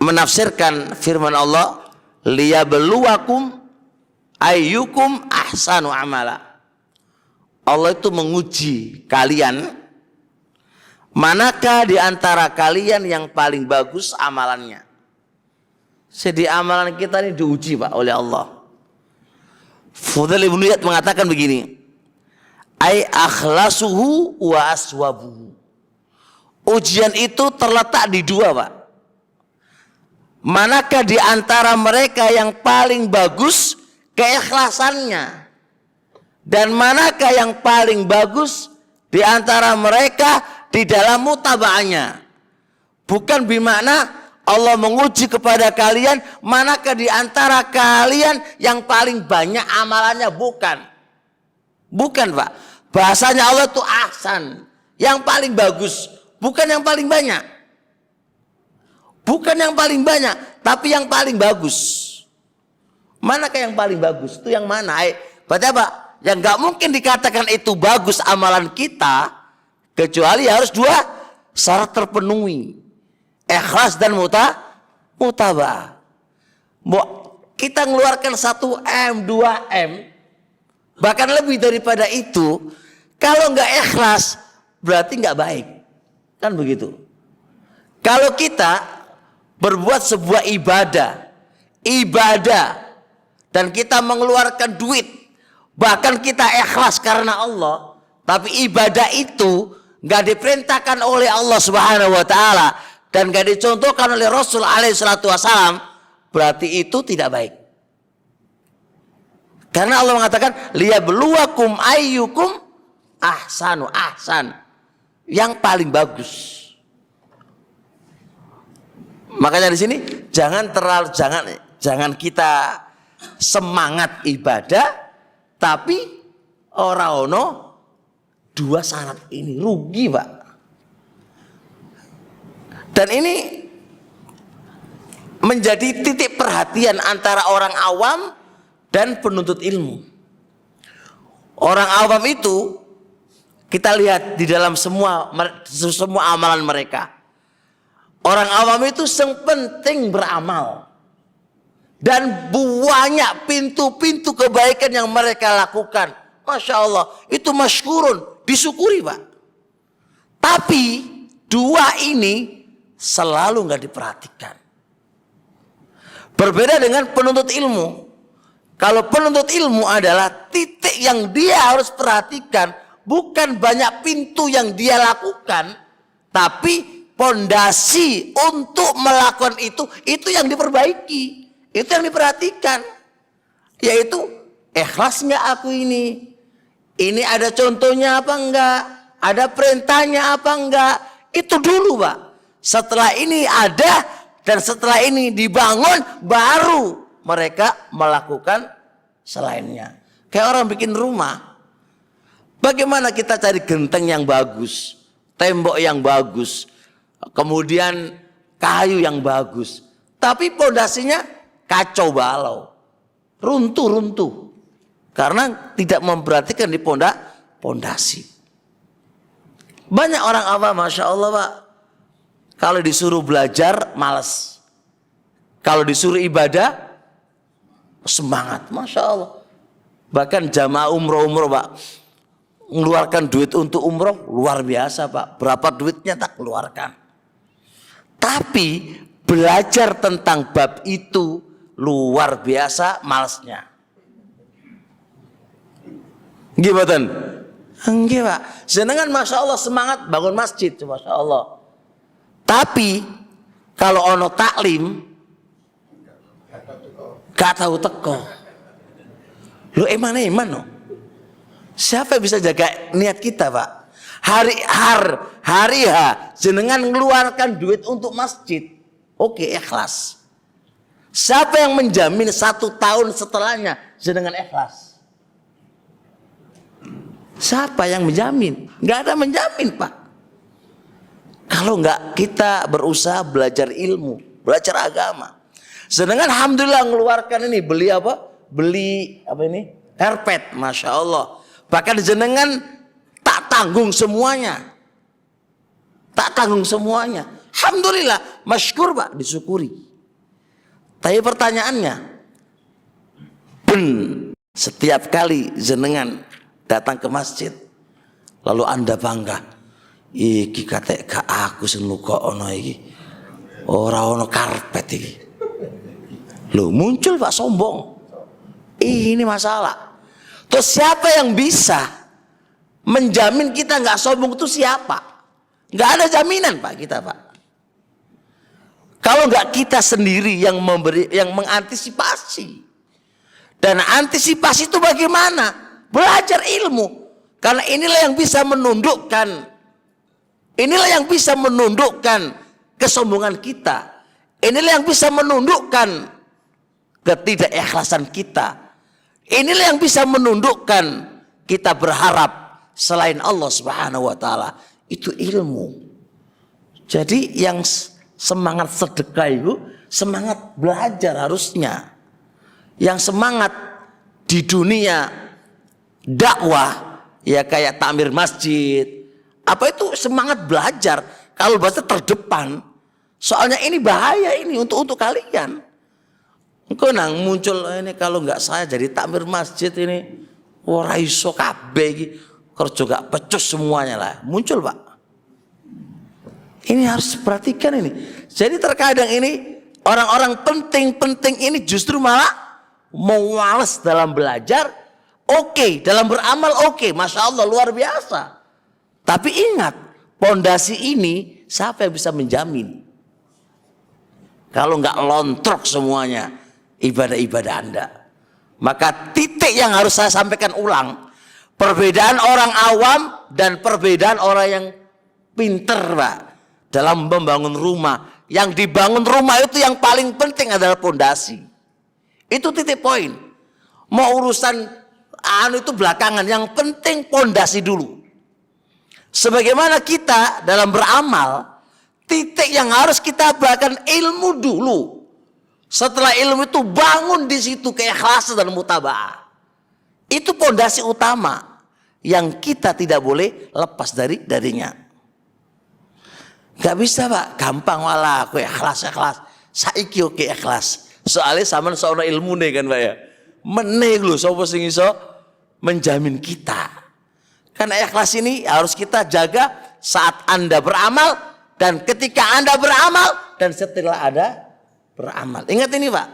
menafsirkan firman Allah, liyabluwakum ayyukum ahsanu amala. Allah itu menguji kalian, manakah di antara kalian yang paling bagus amalannya. Jadi amalan kita ini diuji Pak oleh Allah. Fudail ibnu Iyad mengatakan begini, ai akhlasuhu wa aswabuhu. Ujian itu terletak di dua Pak. Manakah di antara mereka yang paling bagus keikhlasannya, dan manakah yang paling bagus di antara mereka di dalam mutabaahnya. Bukan bermakna Allah menguji kepada kalian manakah di antara kalian yang paling banyak amalannya, bukan. Bukan Pak. Bahasanya Allah itu ahsan, yang paling bagus, bukan yang paling banyak. Bukan yang paling banyak, tapi yang paling bagus. Manakah yang paling bagus? Itu yang mana? Berarti apa? Yang nggak mungkin dikatakan itu bagus amalan kita kecuali harus dua syarat terpenuhi. Ikhlas dan mutaba'ah. Kita ngeluarkan 1M, 2M, bahkan lebih daripada itu, kalau nggak ikhlas berarti nggak baik, kan begitu. Kalau kita berbuat sebuah ibadah dan kita mengeluarkan duit, bahkan kita ikhlas karena Allah, tapi ibadah itu nggak diperintahkan oleh Allah Subhanahu Wa Taala dan gak dicontohkan oleh Rasul alaihi salatu wasalam, berarti itu tidak baik. Karena Allah mengatakan liyabluwakum ayyukum ahsan, yang paling bagus. Makanya di sini jangan kita semangat ibadah tapi ora ono dua syarat ini, rugi Pak. Dan ini menjadi titik perhatian antara orang awam dan penuntut ilmu. Orang awam itu kita lihat di dalam semua amalan mereka. Orang awam itu yang penting beramal. Dan banyak pintu-pintu kebaikan yang mereka lakukan. Masya Allah, itu masykurun, disyukuri Pak. Tapi dua ini selalu nggak diperhatikan. Berbeda dengan penuntut ilmu. Kalau penuntut ilmu adalah titik yang dia harus perhatikan, bukan banyak pintu yang dia lakukan, tapi pondasi untuk melakukan itu yang diperbaiki, itu yang diperhatikan, yaitu ikhlas nggak aku ini ada contohnya apa enggak, ada perintahnya apa enggak, itu dulu Pak. Setelah ini ada dan setelah ini dibangun, baru mereka melakukan selainnya. Kayak orang bikin rumah, bagaimana kita cari genteng yang bagus, tembok yang bagus, kemudian kayu yang bagus, tapi pondasinya kacau balau, runtuh, karena tidak memperhatikan di pondasi. Banyak orang awam, Masya Allah Pak, kalau disuruh belajar malas, kalau disuruh ibadah semangat, Masya Allah. Bahkan jamaah umroh Pak, mengeluarkan duit untuk umroh luar biasa Pak, berapa duitnya tak keluarkan. Tapi belajar tentang bab itu luar biasa malasnya. Gimana? Enggak Pak, jenengan Masya Allah semangat bangun masjid, Masya Allah. Tapi kalau ono taklim gak tahu teko. Lu eman no. Siapa yang bisa jaga niat kita, Pak? Hari H jenengan mengeluarkan duit untuk masjid. Oke, ikhlas. Siapa yang menjamin 1 tahun setelahnya jenengan ikhlas? Siapa yang menjamin? Gak ada menjamin, Pak. Kalau nggak kita berusaha belajar ilmu, belajar agama. Sedangkan alhamdulillah mengeluarkan ini, beli apa? Beli apa ini? Karpet, masya Allah. Bahkan jenengan tak tanggung semuanya. Tak tanggung semuanya. Alhamdulillah, masykur Pak, disyukuri. Tapi pertanyaannya, setiap kali jenengan datang ke masjid, lalu Anda bangga. Iki kate ka aku sing ono iki. Ora ono karpet iki. Loh, muncul Pak sombong. Ini masalah. Terus siapa yang bisa menjamin kita nggak sombong itu siapa? Nggak ada jaminan Pak kita, Pak. Kalau nggak kita sendiri yang mengantisipasi. Dan antisipasi itu bagaimana? Belajar ilmu. Karena inilah yang bisa menundukkan kesombongan kita. Inilah yang bisa menundukkan ketidakikhlasan kita. Inilah yang bisa menundukkan kita berharap selain Allah Subhanahu wa taala. Itu ilmu. Jadi yang semangat sedekah itu semangat belajar harusnya. Yang semangat di dunia dakwah ya kayak takmir masjid. Apa itu semangat belajar? Kalau bahasa terdepan. Soalnya ini bahaya ini untuk kalian. Engkau nang muncul ini kalau nggak saya jadi takmir masjid ini ora iso kabeh iki kerja gak pecus semuanya lah. Muncul Pak. Ini harus diperhatikan ini. Jadi terkadang ini orang-orang penting-penting ini justru malah mau males dalam belajar. Oke, dalam beramal oke, masya Allah luar biasa. Tapi ingat, pondasi ini siapa yang bisa menjamin? Kalau nggak lontrok semuanya ibadah-ibadah Anda. Maka titik yang harus saya sampaikan ulang, perbedaan orang awam dan perbedaan orang yang pinter Pak dalam membangun rumah. Yang dibangun rumah itu yang paling penting adalah pondasi. Itu titik poin. Mau urusan itu belakangan, yang penting pondasi dulu. Sebagaimana kita dalam beramal, titik yang harus kita bahkan ilmu dulu. Setelah ilmu itu bangun di situ keikhlasan dan mutaba'ah. Itu pondasi utama yang kita tidak boleh lepas darinya. Gak bisa Pak, gampang walah aku ikhlas. Saiki oke ikhlas. Soalnya sama seorang ilmu nih kan Pak ya. Meneh lho sapa sing iso menjamin kita. Karena ikhlas ini harus kita jaga saat Anda beramal dan ketika Anda beramal dan setelah Anda beramal. Ingat ini Pak.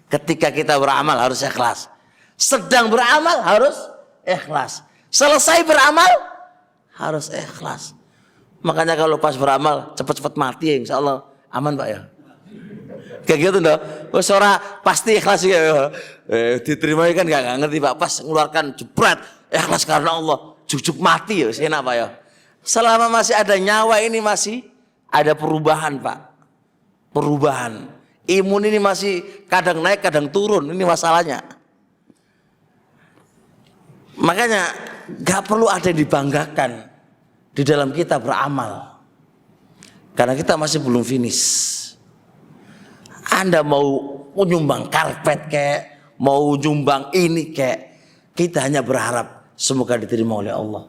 Ketika kita beramal harus ikhlas. Sedang beramal harus ikhlas. Selesai beramal harus ikhlas. Makanya kalau pas beramal cepat-cepat mati ya insya Allah aman Pak ya. Kayak gitu dong. Suara pasti ikhlas ya. Diterima kan gak ngerti Pak. Pas ngeluarkan jebret ikhlas karena Allah. Jujuk mati ya. Enak Pak ya. Selama masih ada nyawa ini masih ada perubahan Pak. Perubahan. Imun ini masih kadang naik kadang turun. Ini masalahnya. Makanya gak perlu ada yang dibanggakan di dalam kita beramal. Karena kita masih belum finish. Anda mau nyumbang karpet kayak, mau nyumbang ini kayak, kita hanya berharap semoga diterima oleh Allah.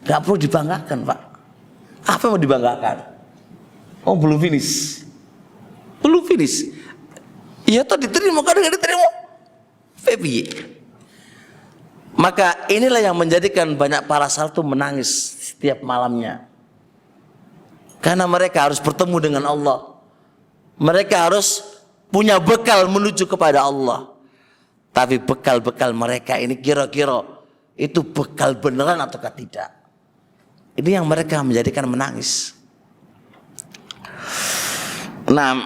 Gak perlu dibanggakan Pak. Apa yang mau dibanggakan? Oh belum finish. Belum finish. Iya toh diterima, kadang gak diterima. Febi. Maka inilah yang menjadikan banyak para salaf itu menangis setiap malamnya. Karena mereka harus bertemu dengan Allah. Mereka harus punya bekal menuju kepada Allah. Tapi bekal-bekal mereka ini kira-kira itu bekal beneran ataukah tidak? Ini yang mereka menjadikan menangis. Nah,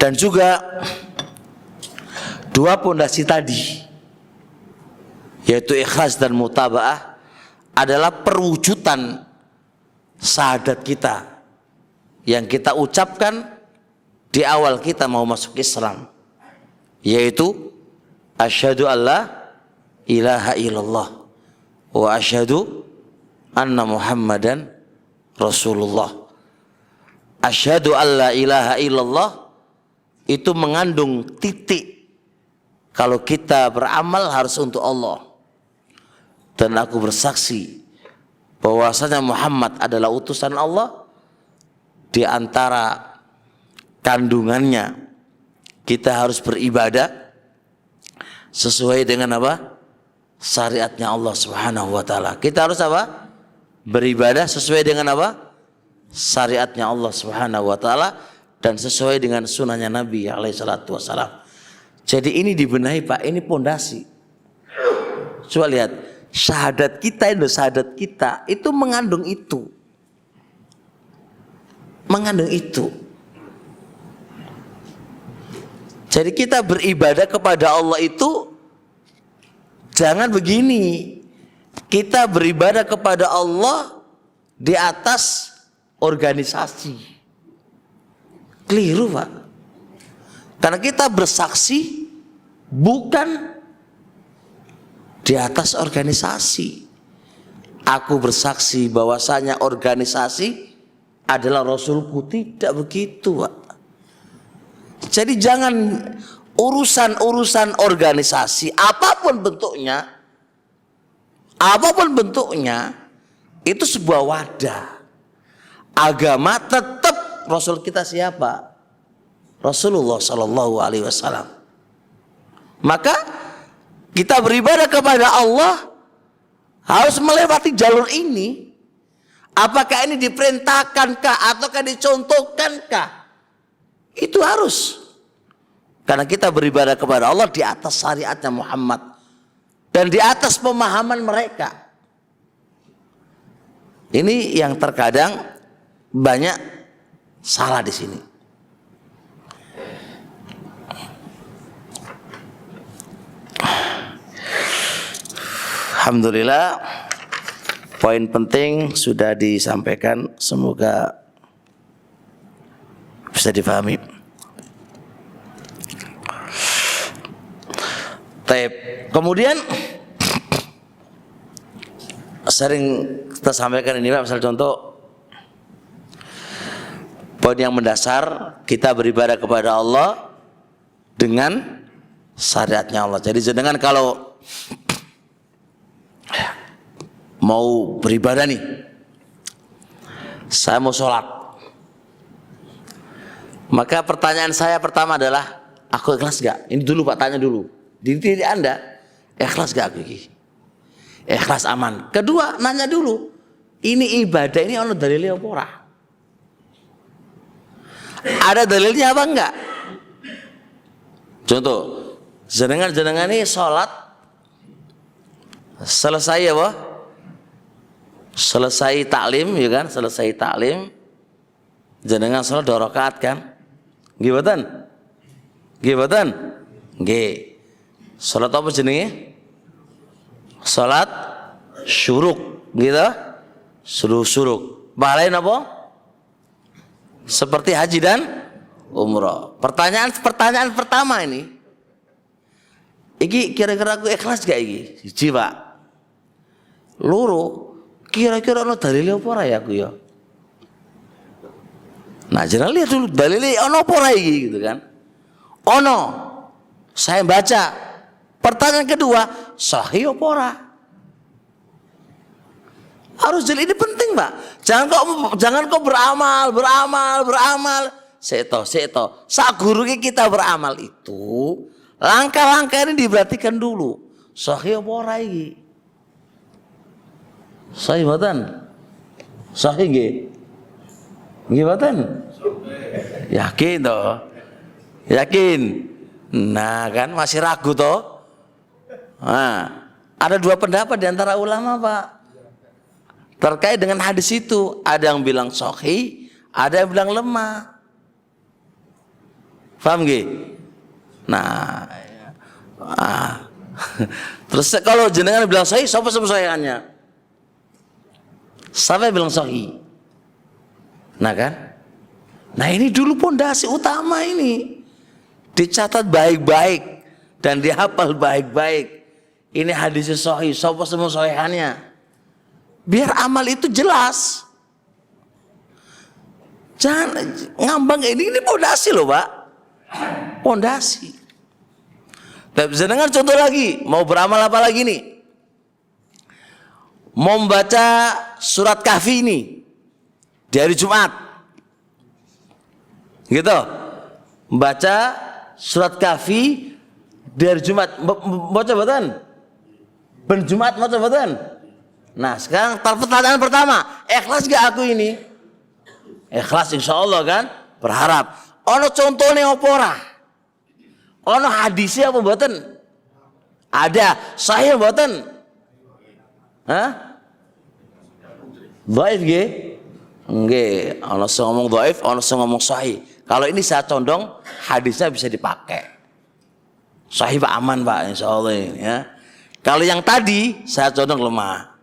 dan juga dua pondasi tadi, yaitu ikhlas dan mutabaah, adalah perwujudan syahadat kita yang kita ucapkan di awal kita mau masuk Islam, yaitu asyhadu alla ilaha illallah wa asyhadu anna muhammadan rasulullah. Asyhadu alla ilaha illallah itu mengandung titik kalau kita beramal harus untuk Allah. Dan aku bersaksi bahwasanya Muhammad adalah utusan Allah. Di antara kandungannya kita harus beribadah sesuai dengan apa? Syariatnya Allah Subhanahu wa taala. Kita harus apa? Beribadah sesuai dengan apa? Syariatnya Allah Subhanahu wa taala dan sesuai dengan sunnahnya Nabi alaihi salatu wassalam. Jadi ini dibenahi Pak, ini pondasi. Coba lihat, syahadat kita itu mengandung itu. Mengandung itu. Jadi kita beribadah kepada Allah itu jangan begini. Kita beribadah kepada Allah di atas organisasi. Keliru Pak. Karena kita bersaksi bukan di atas organisasi. Aku bersaksi bahwasanya organisasi adalah Rasulku. Tidak begitu Pak. Jadi jangan urusan-urusan organisasi apapun bentuknya itu sebuah wadah. Agama tetap Rasul kita siapa? Rasulullah Sallallahu Alaihi Wasallam. Maka kita beribadah kepada Allah harus melewati jalur ini. Apakah ini diperintahkankah ataukah dicontohkankah? Itu harus. Karena kita beribadah kepada Allah di atas syariatnya Muhammad dan di atas pemahaman mereka. Ini yang terkadang banyak salah di sini. Alhamdulillah, poin penting sudah disampaikan, semoga bisa difahami. Taib. Kemudian sering kita sampaikan ini Pak, misal contoh poin yang mendasar, kita beribadah kepada Allah dengan syariatnya Allah. Jadi jangan kalau mau beribadah nih, saya mau sholat, maka pertanyaan saya pertama adalah, aku ikhlas gak? Ini dulu Pak, tanya dulu di diri Anda, ikhlas gak aku ini? Ikhlas aman. Kedua, nanya dulu, ini ibadah ini ono dalilnya apa ora? Ada dalilnya apa enggak? Contoh, jenengan ini sholat selesai apa? Selesai taklim, ya kan? Selesai taklim, jenengan sholat 2 rakaat kan? Gimana? Nggih. Sholat apa jenenge? Sholat syuruk, gitu? Syuruk. Pahalanya apa? Seperti haji dan umroh. Pertanyaan pertama ini, iki kira-kira aku ikhlas gak iki? Siji Pak. Loro, kira-kira ono dalile apa ora ya aku ya? Nah, jangan lihat dulu dalile ono apa ora iki gitu kan. Ono. Saya baca. Pertanyaan kedua, sahih apa ora? Harus jadi, ini penting Pak. Jangan kau beramal. Seto. Saat guru kita beramal itu, langkah-langkah ini diperhatikan dulu. Sahih apa ora iki? Sahih mboten? Sahih nggih? Nggih mboten? Yakin toh? Yakin. Nah kan masih ragu toh. Nah, ada dua pendapat di antara ulama Pak terkait dengan hadis itu. Ada yang bilang sahih, ada yang bilang lemah. Paham gak? Nah, terus kalau jenengan bilang sahih, siapa sahihannya? Siapa yang bilang sahih? Nah kan? Nah ini dulu pondasi utama ini dicatat baik-baik dan dihafal baik-baik. Ini hadisnya sahih, siapa semua sahihannya? Biar amal itu jelas. Jangan ngambang ini pondasi loh Pak. Pondasi. Tapi jenengan contoh lagi, mau beramal apa lagi nih? Mau membaca surat Kahfi ini di hari Jumat. Gitu. Membaca surat Kahfi di hari Jumat. Baca batan? Ben Jumat baca batan? Nah, sekarang pertanyaan pertama, ikhlas gak aku ini? Ikhlas insya Allah kan? Berharap. Ono contohnya apa ora? Ono hadisnya apa mboten? Ada. Sahih mboten? Hah? Dhaif nggih? Nggih, ono sing ngomong dhaif, ono sing ngomong sahih. Kalau ini saya condong hadisnya bisa dipakai. Sahih Pak, aman Pak insyaallah ya. Kalau yang tadi saya condong lemah.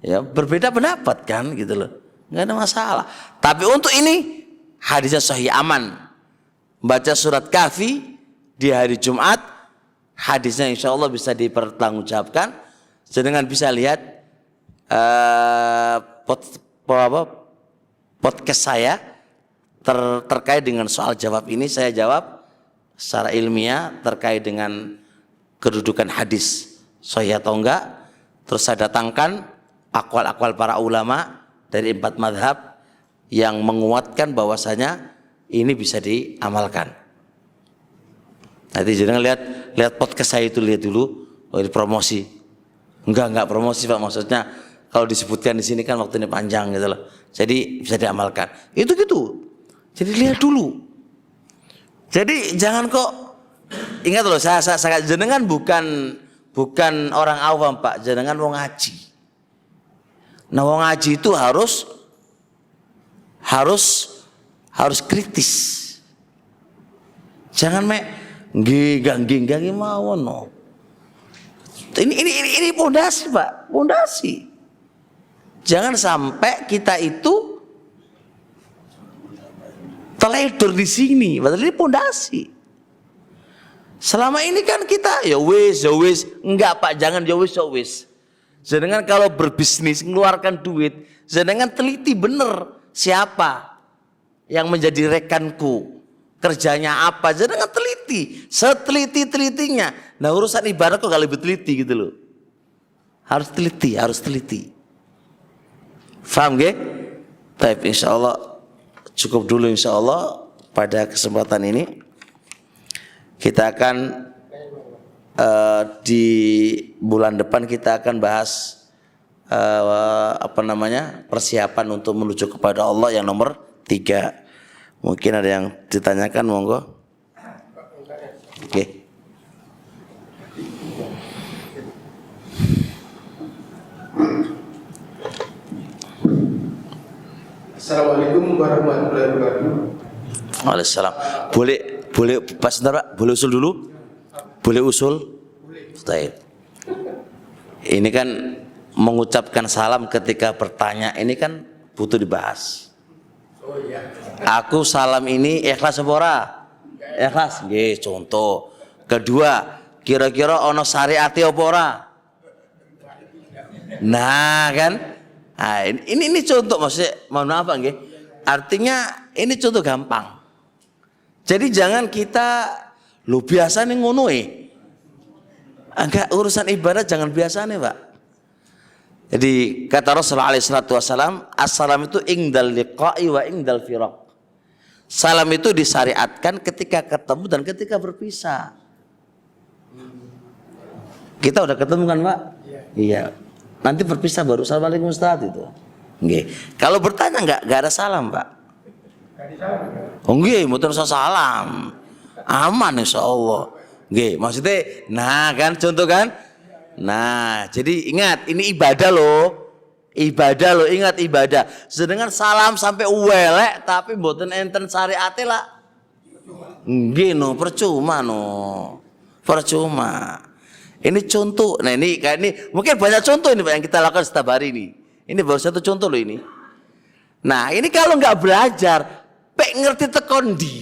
Ya, berbeda pendapat kan gitu loh. Enggak ada masalah. Tapi untuk ini hadisnya sahih aman. Baca surat Kahfi di hari Jumat, hadisnya insya Allah bisa dipertanggungjawabkan. Jangan bisa lihat podcast saya terkait dengan soal jawab ini. Saya jawab secara ilmiah terkait dengan kedudukan hadis sahih atau enggak. Terus saya datangkan akwal-akwal para ulama dari 4 mazhab yang menguatkan bahwasanya ini bisa diamalkan. Nanti jangan lihat podcast saya itu, lihat dulu. Oh ini promosi. Enggak promosi Pak, maksudnya kalau disebutkan di sini kan waktunya panjang gitu loh. Jadi bisa diamalkan. Itu gitu. Jadi lihat dulu. Jadi jangan kok, ingat loh, saya jenengan bukan orang awam Pak, jenengan mau ngaji. Nah mau ngaji itu harus kritis. Jangan nggih mawon no. Ini pondasi Pak, pondasi. Jangan sampai kita itu teledor di sini, padahal ini pondasi. Selama ini kan kita ya wis, enggak Pak, jangan ya wis. Jenengan kalau berbisnis mengeluarkan duit, jenengan teliti bener siapa yang menjadi rekanku, kerjanya apa, jenengan teliti, seteliti-telitinya. Nah urusan ibadah kok gak lebih teliti gitu loh. Harus teliti. Faham gak? Baik, insya Allah cukup dulu insya Allah pada kesempatan ini. Kita akan di bulan depan kita akan bahas persiapan untuk menuju kepada Allah yang nomor 3. Mungkin ada yang ditanyakan, monggo. Oke. Assalamualaikum warahmatullahi wabarakatuh. Waalaikumsalam. Boleh Pak sebentar Pak, boleh usul dulu? Boleh usul? Baik. Ini kan mengucapkan salam ketika bertanya ini kan butuh dibahas. Oh iya. Aku salam ini ikhlas apa ora? Ikhlas. Nggih, contoh. Kedua, kira-kira ono syariate apa ora? Nah, kan? Nah, ini contoh maksudnya, mohon maaf Pak nggih. Artinya ini contoh gampang. Jadi jangan kita lu biasa nih ngono Enggak, urusan ibadah jangan biasa nih Pak. Jadi kata Rasulullah SAW, assalam itu ingdal liqa'i wa ingdal firaq. Salam itu disyariatkan ketika ketemu dan ketika berpisah. Kita udah ketemu kan Pak? Iya. Nanti berpisah baru assalamualaikum Ustaz itu. Nggih. Kalau bertanya enggak ada salam Pak. Oh nggih, mboten usah salam. Aman insyaallah. Nggih, maksudnya nah kan contoh kan? Nah, jadi ingat ini ibadah loh. Ibadah loh, ingat ibadah. Sedangkan salam sampai welek tapi mboten enten syariate lah. Nggih no, percuma no. Percuma. Ini contoh. Nah, ini kayak ini mungkin banyak contoh ini Pak yang kita lakukan setiap hari ini. Ini baru satu contoh loh ini. Nah, ini kalau nggak belajar, pek ngerti tekondi.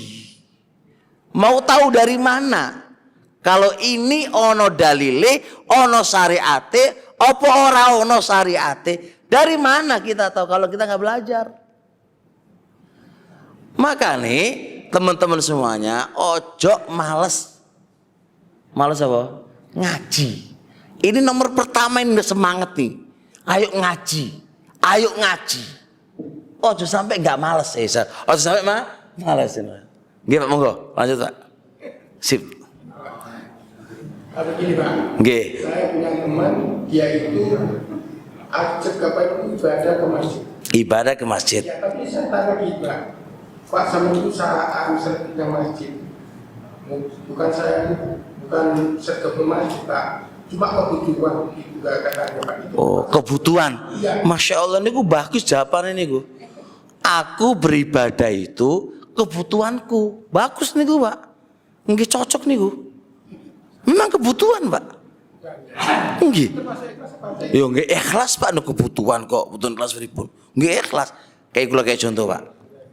Mau tahu dari mana? Kalau ini ono dalile, ono syariate, opo ora ono syariate, dari mana kita tahu kalau kita nggak belajar? Maka nih teman-teman semuanya, ojo males. Males apa? Ngaji. Ini nomor pertama ini udah semangat nih. Ayo ngaji, ayo ngaji. Ojo sampai nggak males, ojo sampai males. Gimana monggo, lanjut Pak. Sip. Begini Pak, Nggih. saya punya teman, dia itu ajak ibadah ke masjid. Ibadah ke masjid. Ya, tapi saya tanya kita, Pak sama itu saat sering ke masjid. Bukan serta ke masjid Pak, cuma kebutuhan juga katanya Pak itu. Oh, kebutuhan. Iya. Masya Allah ini gue bagus jawabannya nih gue. Aku beribadah itu kebutuhanku. Bagus nih gue Pak. Nggih cocok nih gue. Memang kebutuhan Pak. Nggih. Yo nggih ikhlas Pak no kebutuhan kok, kebutuhan kelas pripun. Nggih ikhlas. Kayak kula kayak contoh Pak.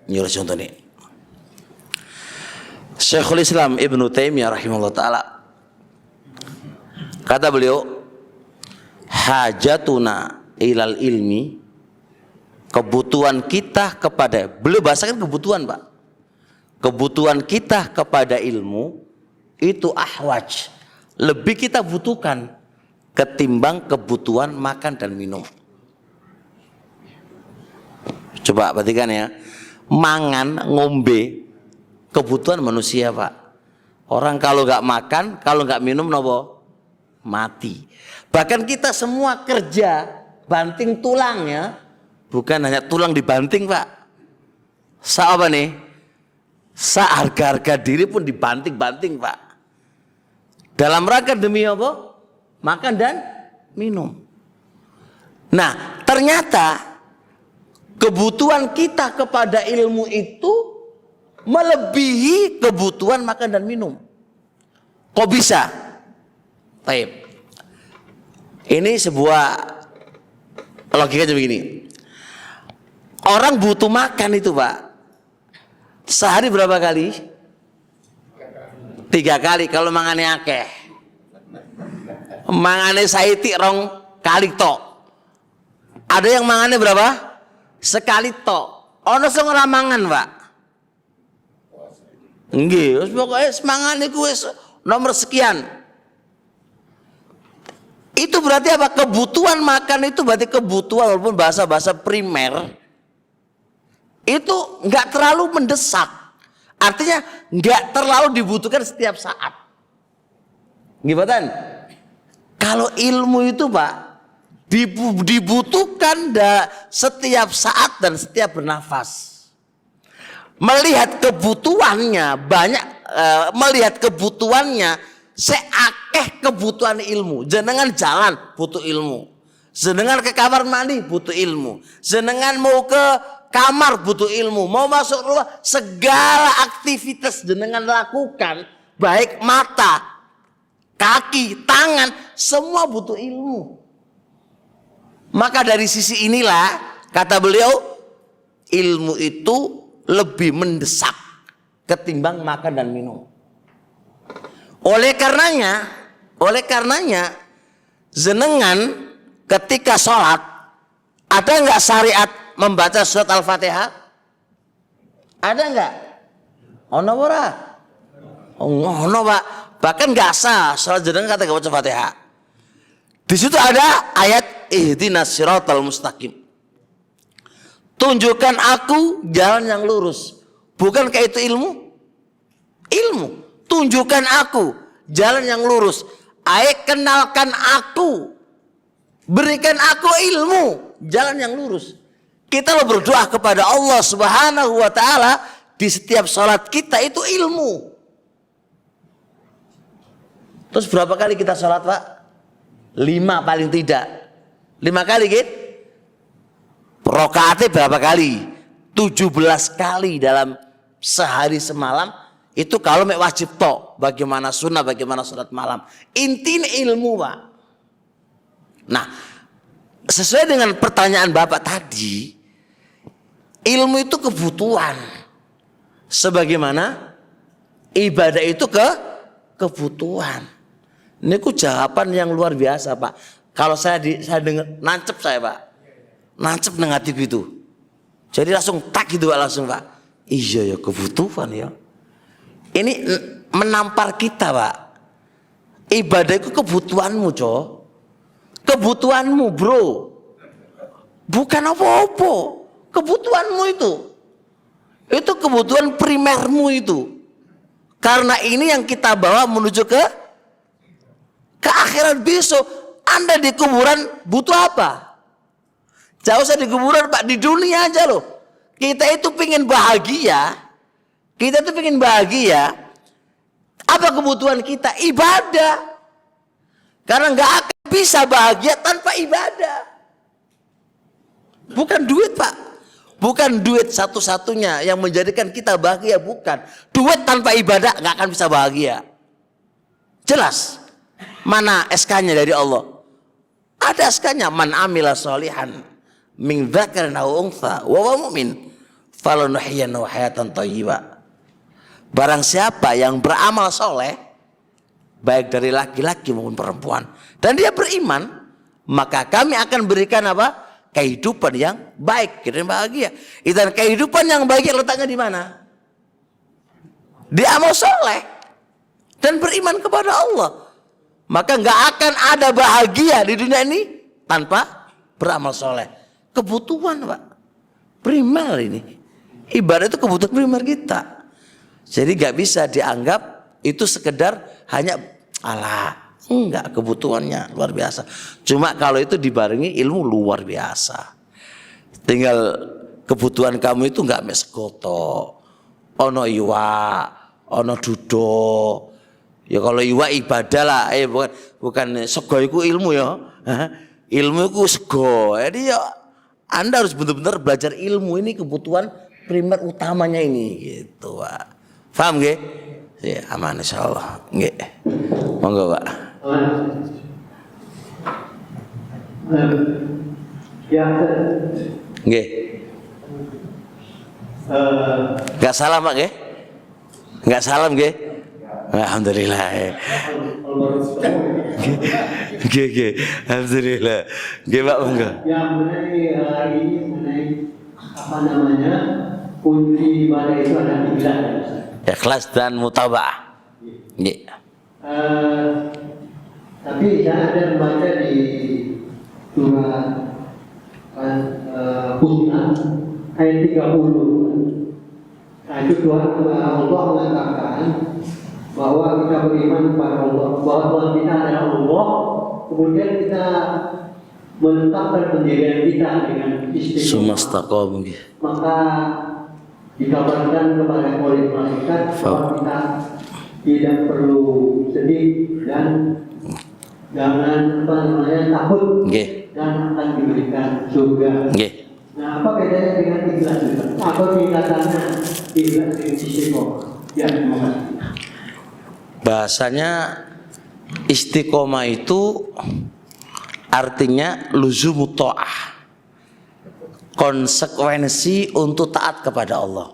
Nyuruh contoh nih. Syekhul Islam Ibnu Taimiyah rahimahullah taala. Kata beliau, hajatuna ilal ilmi, kebutuhan kita kepada, beliau bahasakan kebutuhan Pak. Kebutuhan kita kepada ilmu itu ahwaj, lebih kita butuhkan ketimbang kebutuhan makan dan minum. Coba perhatikan ya, mangan ngombe kebutuhan manusia Pak. Orang kalau nggak makan, kalau nggak minum nopo mati. Bahkan kita semua kerja banting tulangnya, bukan hanya tulang dibanting Pak. Apa nih? Harga-harga diri pun dibanting-banting Pak. Dalam rangka demi apa? Makan dan minum. Nah, ternyata kebutuhan kita kepada ilmu itu melebihi kebutuhan makan dan minum. Kok bisa? Baik. Ini sebuah logikanya begini. Orang butuh makan itu Pak. Sehari berapa kali? 3 kali kalau mangane akeh. Mangane saiti rong kali tok. Ada yang mangane berapa? Sekali tok. Ono sing ora mangan, Pak. Nggih, wis pokoke semangane ku wis nomor sekian. Itu berarti apa? Kebutuhan makan itu berarti kebutuhan walaupun bahasa-bahasa primer. Itu nggak terlalu mendesak, artinya nggak terlalu dibutuhkan setiap saat. Gimana? Kalau ilmu itu Pak dibutuhkan setiap saat dan setiap bernafas. Melihat kebutuhannya banyak, melihat kebutuhannya seakeh kebutuhan ilmu. Jenengan jalan butuh ilmu, jenengan ke kamar mandi butuh ilmu, jenengan mau ke kamar butuh ilmu, mau masuk rumah, segala aktivitas jenengan lakukan, baik mata, kaki, tangan, semua butuh ilmu. Maka dari sisi inilah kata beliau, ilmu itu lebih mendesak ketimbang makan dan minum. Oleh karenanya jenengan ketika sholat ada nggak syariat membaca surat Al-Fatihah? Ada enggak? Ono ora? Ono Pak. Bahkan enggak sah salat jenengan kata enggak baca Fatihah. Di situ ada ayat ihdinas siratal mustaqim. Tunjukkan aku jalan yang lurus. Bukankah itu ilmu? Ilmu. Tunjukkan aku jalan yang lurus. Kenalkan aku. Berikan aku ilmu jalan yang lurus. Kita lo berdoa kepada Allah Subhanahu wa taala di setiap salat kita itu ilmu. Terus berapa kali kita sholat Pak? 5 paling tidak. 5 kali gitu. Rokaatnya berapa kali? 17 kali dalam sehari semalam. Itu kalau mek wajib tok. Bagaimana sunnah, bagaimana sholat malam. Intinya ilmu Pak. Nah, sesuai dengan pertanyaan Bapak tadi, ilmu itu kebutuhan. Sebagaimana ibadah itu kebutuhan. Ini ku jawaban yang luar biasa Pak. Kalau saya dengar, nancep saya Pak. Nancep dengan hatiku itu. Jadi langsung tak gitu Pak, langsung Pak. Iya ya kebutuhan ya. Ini menampar kita Pak. Ibadah itu kebutuhanmu Cok. Kebutuhanmu bro. Bukan apa-apa. Kebutuhanmu itu. Itu kebutuhan primermu itu. Karena ini yang kita bawa menuju ke akhirat besok. Anda di kuburan butuh apa? Jauh usah di kuburan Pak, di dunia aja loh. Kita itu pengen bahagia. Kita itu pengen bahagia. Apa kebutuhan kita? Ibadah. Karena nggak akan bisa bahagia tanpa ibadah. Bukan duit Pak. Bukan duit satu-satunya yang menjadikan kita bahagia, bukan. Duit tanpa ibadah nggak akan bisa bahagia. Jelas. Mana SK-nya dari Allah? Ada SK-nya, man amila sholihan min dzakarin aw untha wa huwa mu'min falanuhyiyannahu hayatan thayyibah. Barang siapa yang beramal soleh, baik dari laki-laki maupun perempuan, dan dia beriman, maka kami akan berikan apa? Kehidupan yang baik dan bahagia. Dan kehidupan yang baik letaknya di mana? Di amal soleh dan beriman kepada Allah. Maka nggak akan ada bahagia di dunia ini tanpa beramal soleh. Kebutuhan Pak, primer ini. Ibadah itu kebutuhan primer kita. Jadi nggak bisa dianggap itu sekedar hanya enggak, kebutuhannya luar biasa. Cuma kalau itu dibarengi ilmu luar biasa. Tinggal kebutuhan kamu itu enggak mesegoto. Ono iwa, ono dudo. Ya kalau iwa ibadah lah, bukan sego iku ilmu ya. Ilmu iku sego. Jadi ya Anda harus benar-benar belajar ilmu, ini kebutuhan primer utamanya ini gitu, Pak. Paham nggih? Ya, aman insyaallah. Nggih. Monggo, Pak. Nggih. Enggak salam Pak nggih? Enggak salam nggih? Alhamdulillah. Nggih. Alhamdulillah. Nggih Pak monggo. Yang mengenai hari ini mengenai apa namanya? Kunci ibadah itu ada 3. Ikhlas dan mutaba'ah. Nggih. Tapi saya ada membaca di surah Fussilat ayat 30. Nah itu Tuhan Allah mengatakan bahwa kita beriman kepada Allah, bahwa Tuhan kita adalah Allah, kemudian kita menetapkan pendirian kita dengan Sumastaqam. maka dikabarkan kepada oleh malaikat bahwa kita tidak perlu sedih dan jangan takut, dan akan diberikan surga. Nah, apa bedanya dengan ikhlas? Apa tingkatannya ikhlas dengan istiqomah? Ya, terima kasih. Bahasanya istiqomah itu artinya luzumut ta'ah. Konsekuensi untuk taat kepada Allah.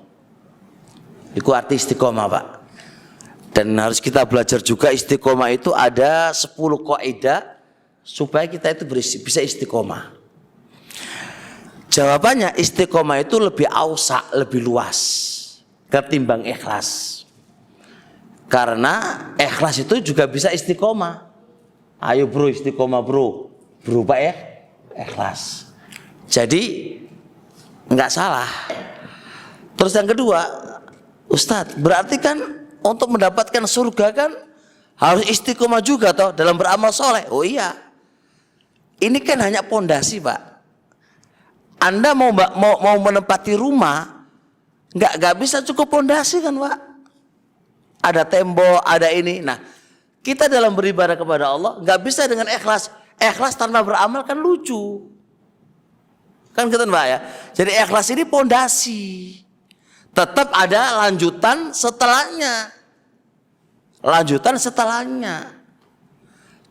Itu arti istiqomah Pak. Dan harus kita belajar juga istiqomah itu ada 10 kaidah supaya kita itu bisa istiqomah. Jawabannya istiqomah itu lebih ausa, lebih luas ketimbang ikhlas. Karena ikhlas itu juga bisa istiqomah. Ayo bro istiqomah bro. Berupa ikhlas. Jadi enggak salah. Terus yang kedua, Ustadz, berarti kan untuk mendapatkan surga kan harus istiqomah juga toh dalam beramal soleh. Oh iya. Ini kan hanya pondasi Pak. Anda mau menempati rumah, nggak bisa cukup pondasi kan Pak. Ada tembok, ada ini. Nah, Kita dalam beribadah kepada Allah nggak bisa dengan ikhlas. Ikhlas tanpa beramal kan lucu. Kan gitu Pak ya. Jadi ikhlas ini pondasi. Tetap ada lanjutan setelahnya. Lanjutan setelahnya.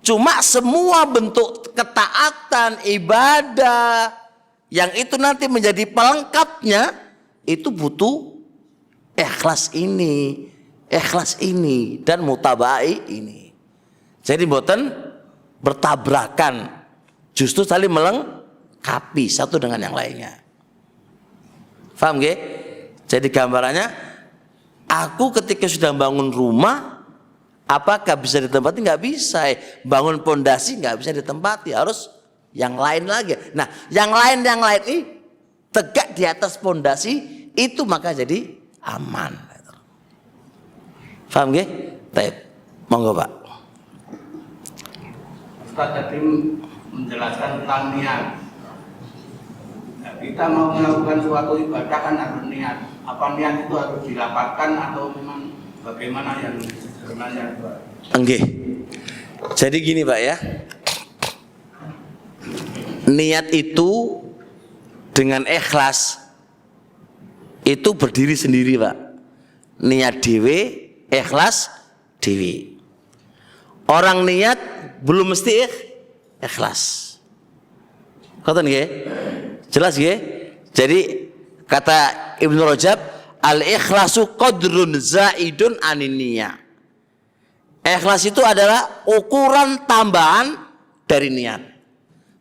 Cuma semua bentuk ketaatan, ibadah yang itu nanti menjadi pelengkapnya itu butuh ikhlas ini dan mutabai ini. Jadi mboten bertabrakan, justru saling melengkapi satu dengan yang lainnya. Paham nggih? Jadi gambarannya, aku ketika sudah bangun rumah, apakah bisa ditempati? Nggak bisa. Bangun pondasi nggak bisa ditempati, harus yang lain lagi. Nah, yang lain ini tegak di atas pondasi itu maka jadi aman. Paham nggih? Baik. Monggo Pak. Ustaz tadi menjelaskan tentang niat. Nah, kita mau melakukan suatu ibadah kan harus niat. Apa niat itu harus dilapatkan atau memang bagaimana yang sebenarnya? Nggih. Jadi gini Pak ya. Niat itu dengan ikhlas itu berdiri sendiri Pak. Niat dewe, ikhlas dewe. Orang niat belum mesti ikhlas. Kata nggih? Jelas nggih? Jadi kata Ibnu Rajab, al-ikhlasu qadrun zaidun anin niyah. Ikhlas itu adalah ukuran tambahan dari niat.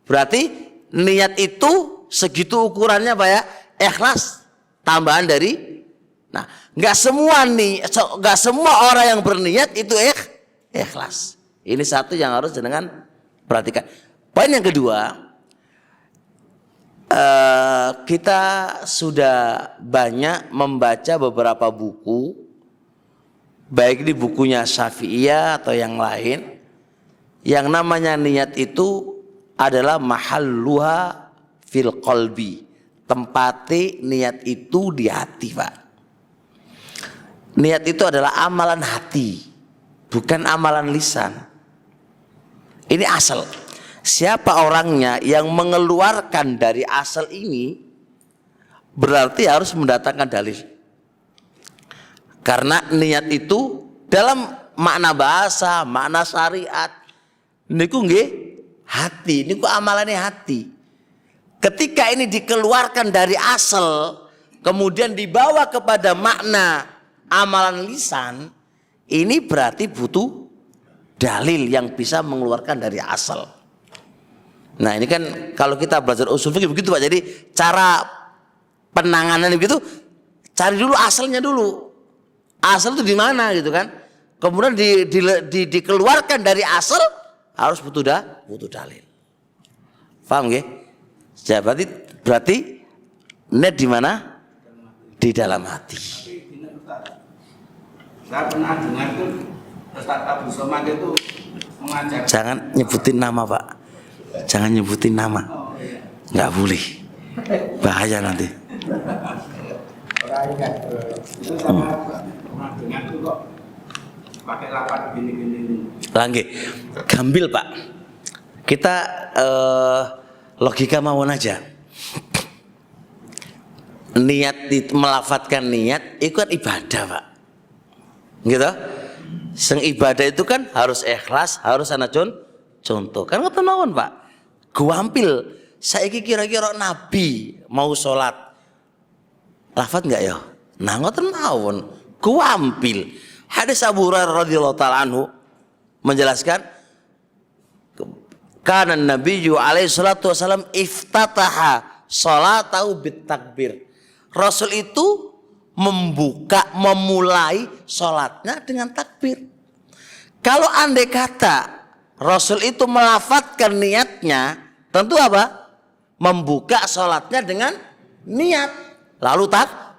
Berarti niat itu segitu ukurannya Pak ya. Ikhlas tambahan dari. Nah, nggak semua orang yang berniat itu ikhlas. Ini satu yang harus dengan perhatikan. Poin yang kedua, kita sudah banyak membaca beberapa buku, baik di bukunya Syafi'iyah atau yang lain, yang namanya niat itu adalah mahalluha fil qalbi. Tempati niat itu di hati Pak. Niat itu adalah amalan hati, bukan amalan lisan. Ini asal. Siapa orangnya yang mengeluarkan dari asal ini berarti harus mendatangkan dalil. Karena niat itu dalam makna bahasa, makna syariat niku nggih hati, niku amalannya hati. Ketika ini dikeluarkan dari asal kemudian dibawa kepada makna amalan lisan, ini berarti butuh dalil yang bisa mengeluarkan dari asal. Nah ini kan kalau kita belajar usul fikih begitu Pak. Jadi cara penanganan begitu, cari dulu asalnya dulu. Asal itu di mana gitu kan? Kemudian dikeluarkan dari asal harus butuh dalil. Paham nggih? Ya, berarti net di mana? Di dalam hati. Saya pernah dengar itu Ustaz Abu Somad itu mengajar. Jangan nyebutin nama Pak. Jangan nyebutin nama. Nggak boleh. Bahaya nanti. Itu sama pernah dengar itu kok pakai lapat gini-gini. Langge, gambil Pak. Kita logika mawon aja. Niat melafatkan niat itu kan ibadah Pak. Gitu. Seng ibadah itu kan harus ikhlas, harus ana contoh. Kan ngoten mawon Pak. Guampil, saiki kira-kira Nabi mau sholat, lafaz enggak ya? Nah ngoten mawon, guampil. Hadis Abu Hurairah radhiyallahu taala anhu menjelaskan, kana Nabiyyu alaihi salatu wasallam iftataha sholatahu bitakbir. Rasul itu memulai sholatnya dengan takbir. Kalau andai kata Rasul itu melafatkan niatnya, tentu apa? Membuka sholatnya dengan niat, lalu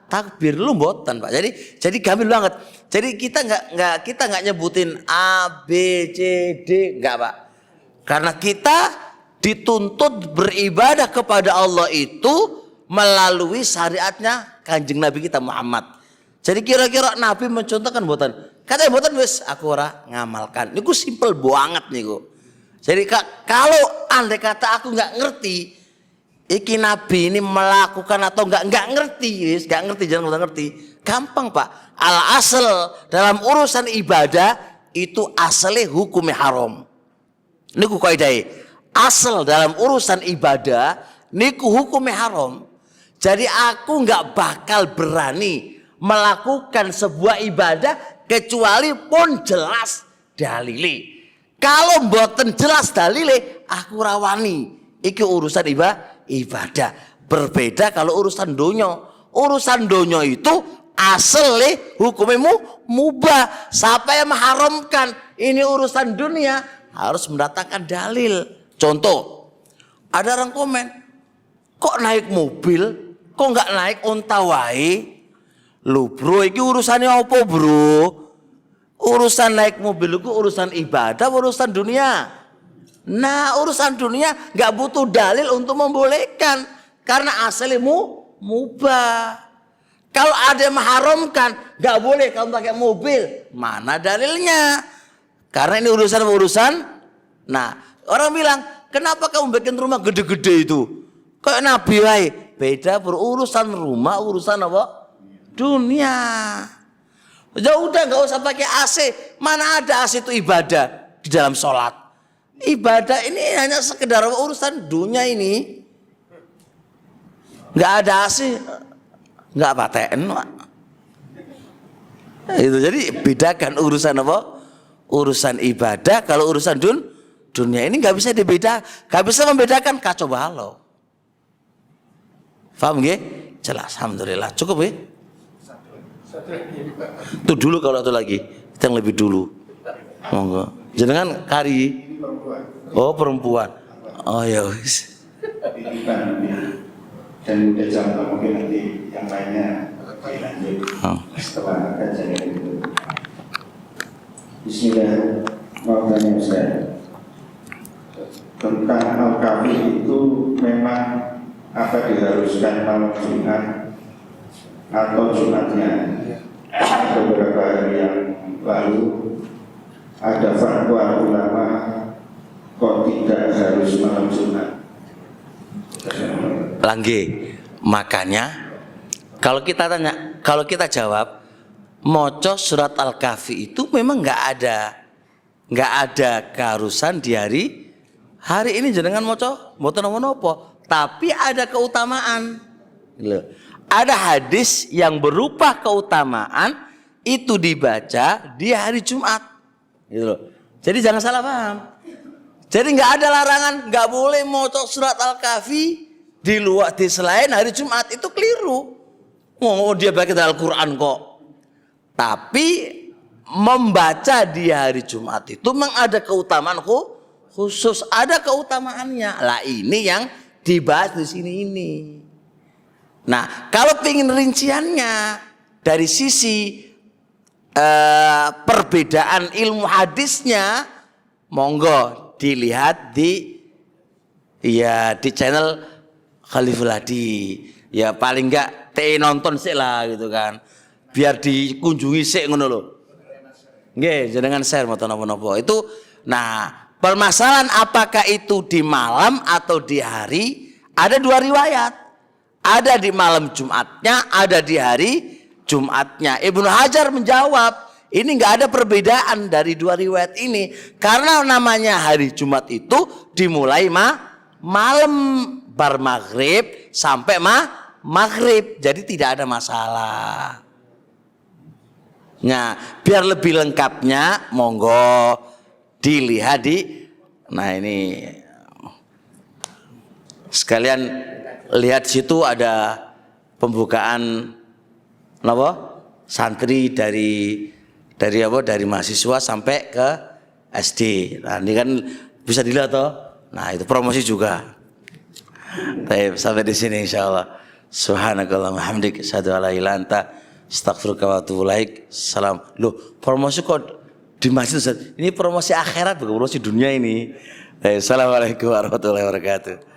takbir lu mboten Pak. Jadi gampang banget. Jadi kita nggak nyebutin A, B, C, D, nggak Pak. Karena kita dituntut beribadah kepada Allah itu melalui syariatnya Kanjeng Nabi kita Muhammad Jadi kira-kira Nabi mencontohkan mboten. Katanya mboten wis aku ora ngamalkan. Niku simpel banget niku. Jadi kalau andai kata aku nggak ngerti, iki Nabi ini melakukan atau nggak ngerti, nggak ngerti, jangan nggak ngerti. Gampang Pak. Al asal dalam urusan ibadah itu asalnya hukumnya haram. Niku kaidai. Asal dalam urusan ibadah niku hukumnya haram. Jadi aku nggak bakal berani melakukan sebuah ibadah kecuali pun jelas dalile. Kalau mboten jelas dalile, aku rawani. Iki urusan ibadah. Berbeda kalau urusan donya. Urusan donya itu asli hukumnya mubah. Siapa yang mengharamkan ini urusan dunia harus mendatangkan dalil. Contoh, ada orang komen, kok naik mobil, kok nggak naik onta wae? Lu bro, ini urusannya apa bro? Urusan naik mobil itu urusan ibadah, urusan dunia. Nah urusan dunia nggak butuh dalil untuk membolehkan, karena asalnya mubah. Kalau ada yang mengharamkan, nggak boleh kamu pakai mobil, mana dalilnya? Karena ini urusan. Nah orang bilang, kenapa kamu bikin rumah gede-gede itu? Kayak Nabi wae. Beda berurusan rumah, urusan apa? Dunia. Ya udah nggak usah pakai AC. Mana ada AC itu ibadah di dalam sholat. Ibadah ini hanya sekedar urusan dunia ini. Nggak ada AC, nggak paten. Itu jadi bedakan urusan apa? Urusan ibadah. Kalau urusan dunia ini nggak bisa dibedakan, nggak bisa membedakan kacau balau. Paham nggih? Jelas, alhamdulillah. Cukup ya? Itu dulu kalau itu lagi, yang lebih dulu. Monggo. Jenengan kari. Oh perempuan. Oh ya wis. Dan udah jam mungkin nanti yang lainnya dilanjut setelah kajian itu. Bismillahirrahmanirrahim. Tentang al-kafi itu memang apa diharuskan malam Jumat atau Jumatnya. Beberapa hari yang lalu ada fatwa ulama kok tidak harus malam Jumat. Langge, makanya kalau kita tanya, kalau kita jawab, moco surat Al-Kahfi itu memang nggak ada keharusan di hari ini jenengan moco, mboten nopo, tapi ada keutamaan. Ada hadis yang berupa keutamaan itu dibaca di hari Jumat. Gitu loh. Jadi jangan salah paham. Jadi nggak ada larangan, nggak boleh moco surat Al-Kahfi di luar di selain hari Jumat, itu keliru. Oh dia baca Al-Quran kok. Tapi membaca di hari Jumat itu memang ada keutamaan khusus, ada keutamaannya. Lah ini yang dibahas di sini ini. Nah kalau pengen rinciannya dari sisi perbedaan ilmu hadisnya, monggo dilihat di channel Khaliful Hadi. Ya paling enggak nonton sih lah gitu kan. Biar dikunjungi sih ngono lho. Nggih, jenengan share moto napa-napa. Itu nah, permasalahan apakah itu di malam atau di hari, ada dua riwayat. Ada di malam Jumatnya, ada di hari Jumatnya. Ibnu Hajar menjawab, ini nggak ada perbedaan dari dua riwayat ini, karena namanya hari Jumat itu dimulai malam bar maghrib sampai maghrib, jadi tidak ada masalah. Nah, biar lebih lengkapnya, monggo dilihat nah ini sekalian lihat situ ada pembukaan santri dari mahasiswa sampai ke SD. Nah ini kan bisa dilihat toh. Nah itu promosi juga. Baik, sampai di sini insyaallah. Subhanakallahumma hamdik, asyhadu an la ilaha illa anta, astaghfiruka wa atubu ilaik. Salam. Loh, promosi kok di masjid Ustaz? Ini promosi akhirat bukan promosi dunia ini. Assalamualaikum warahmatullahi wabarakatuh.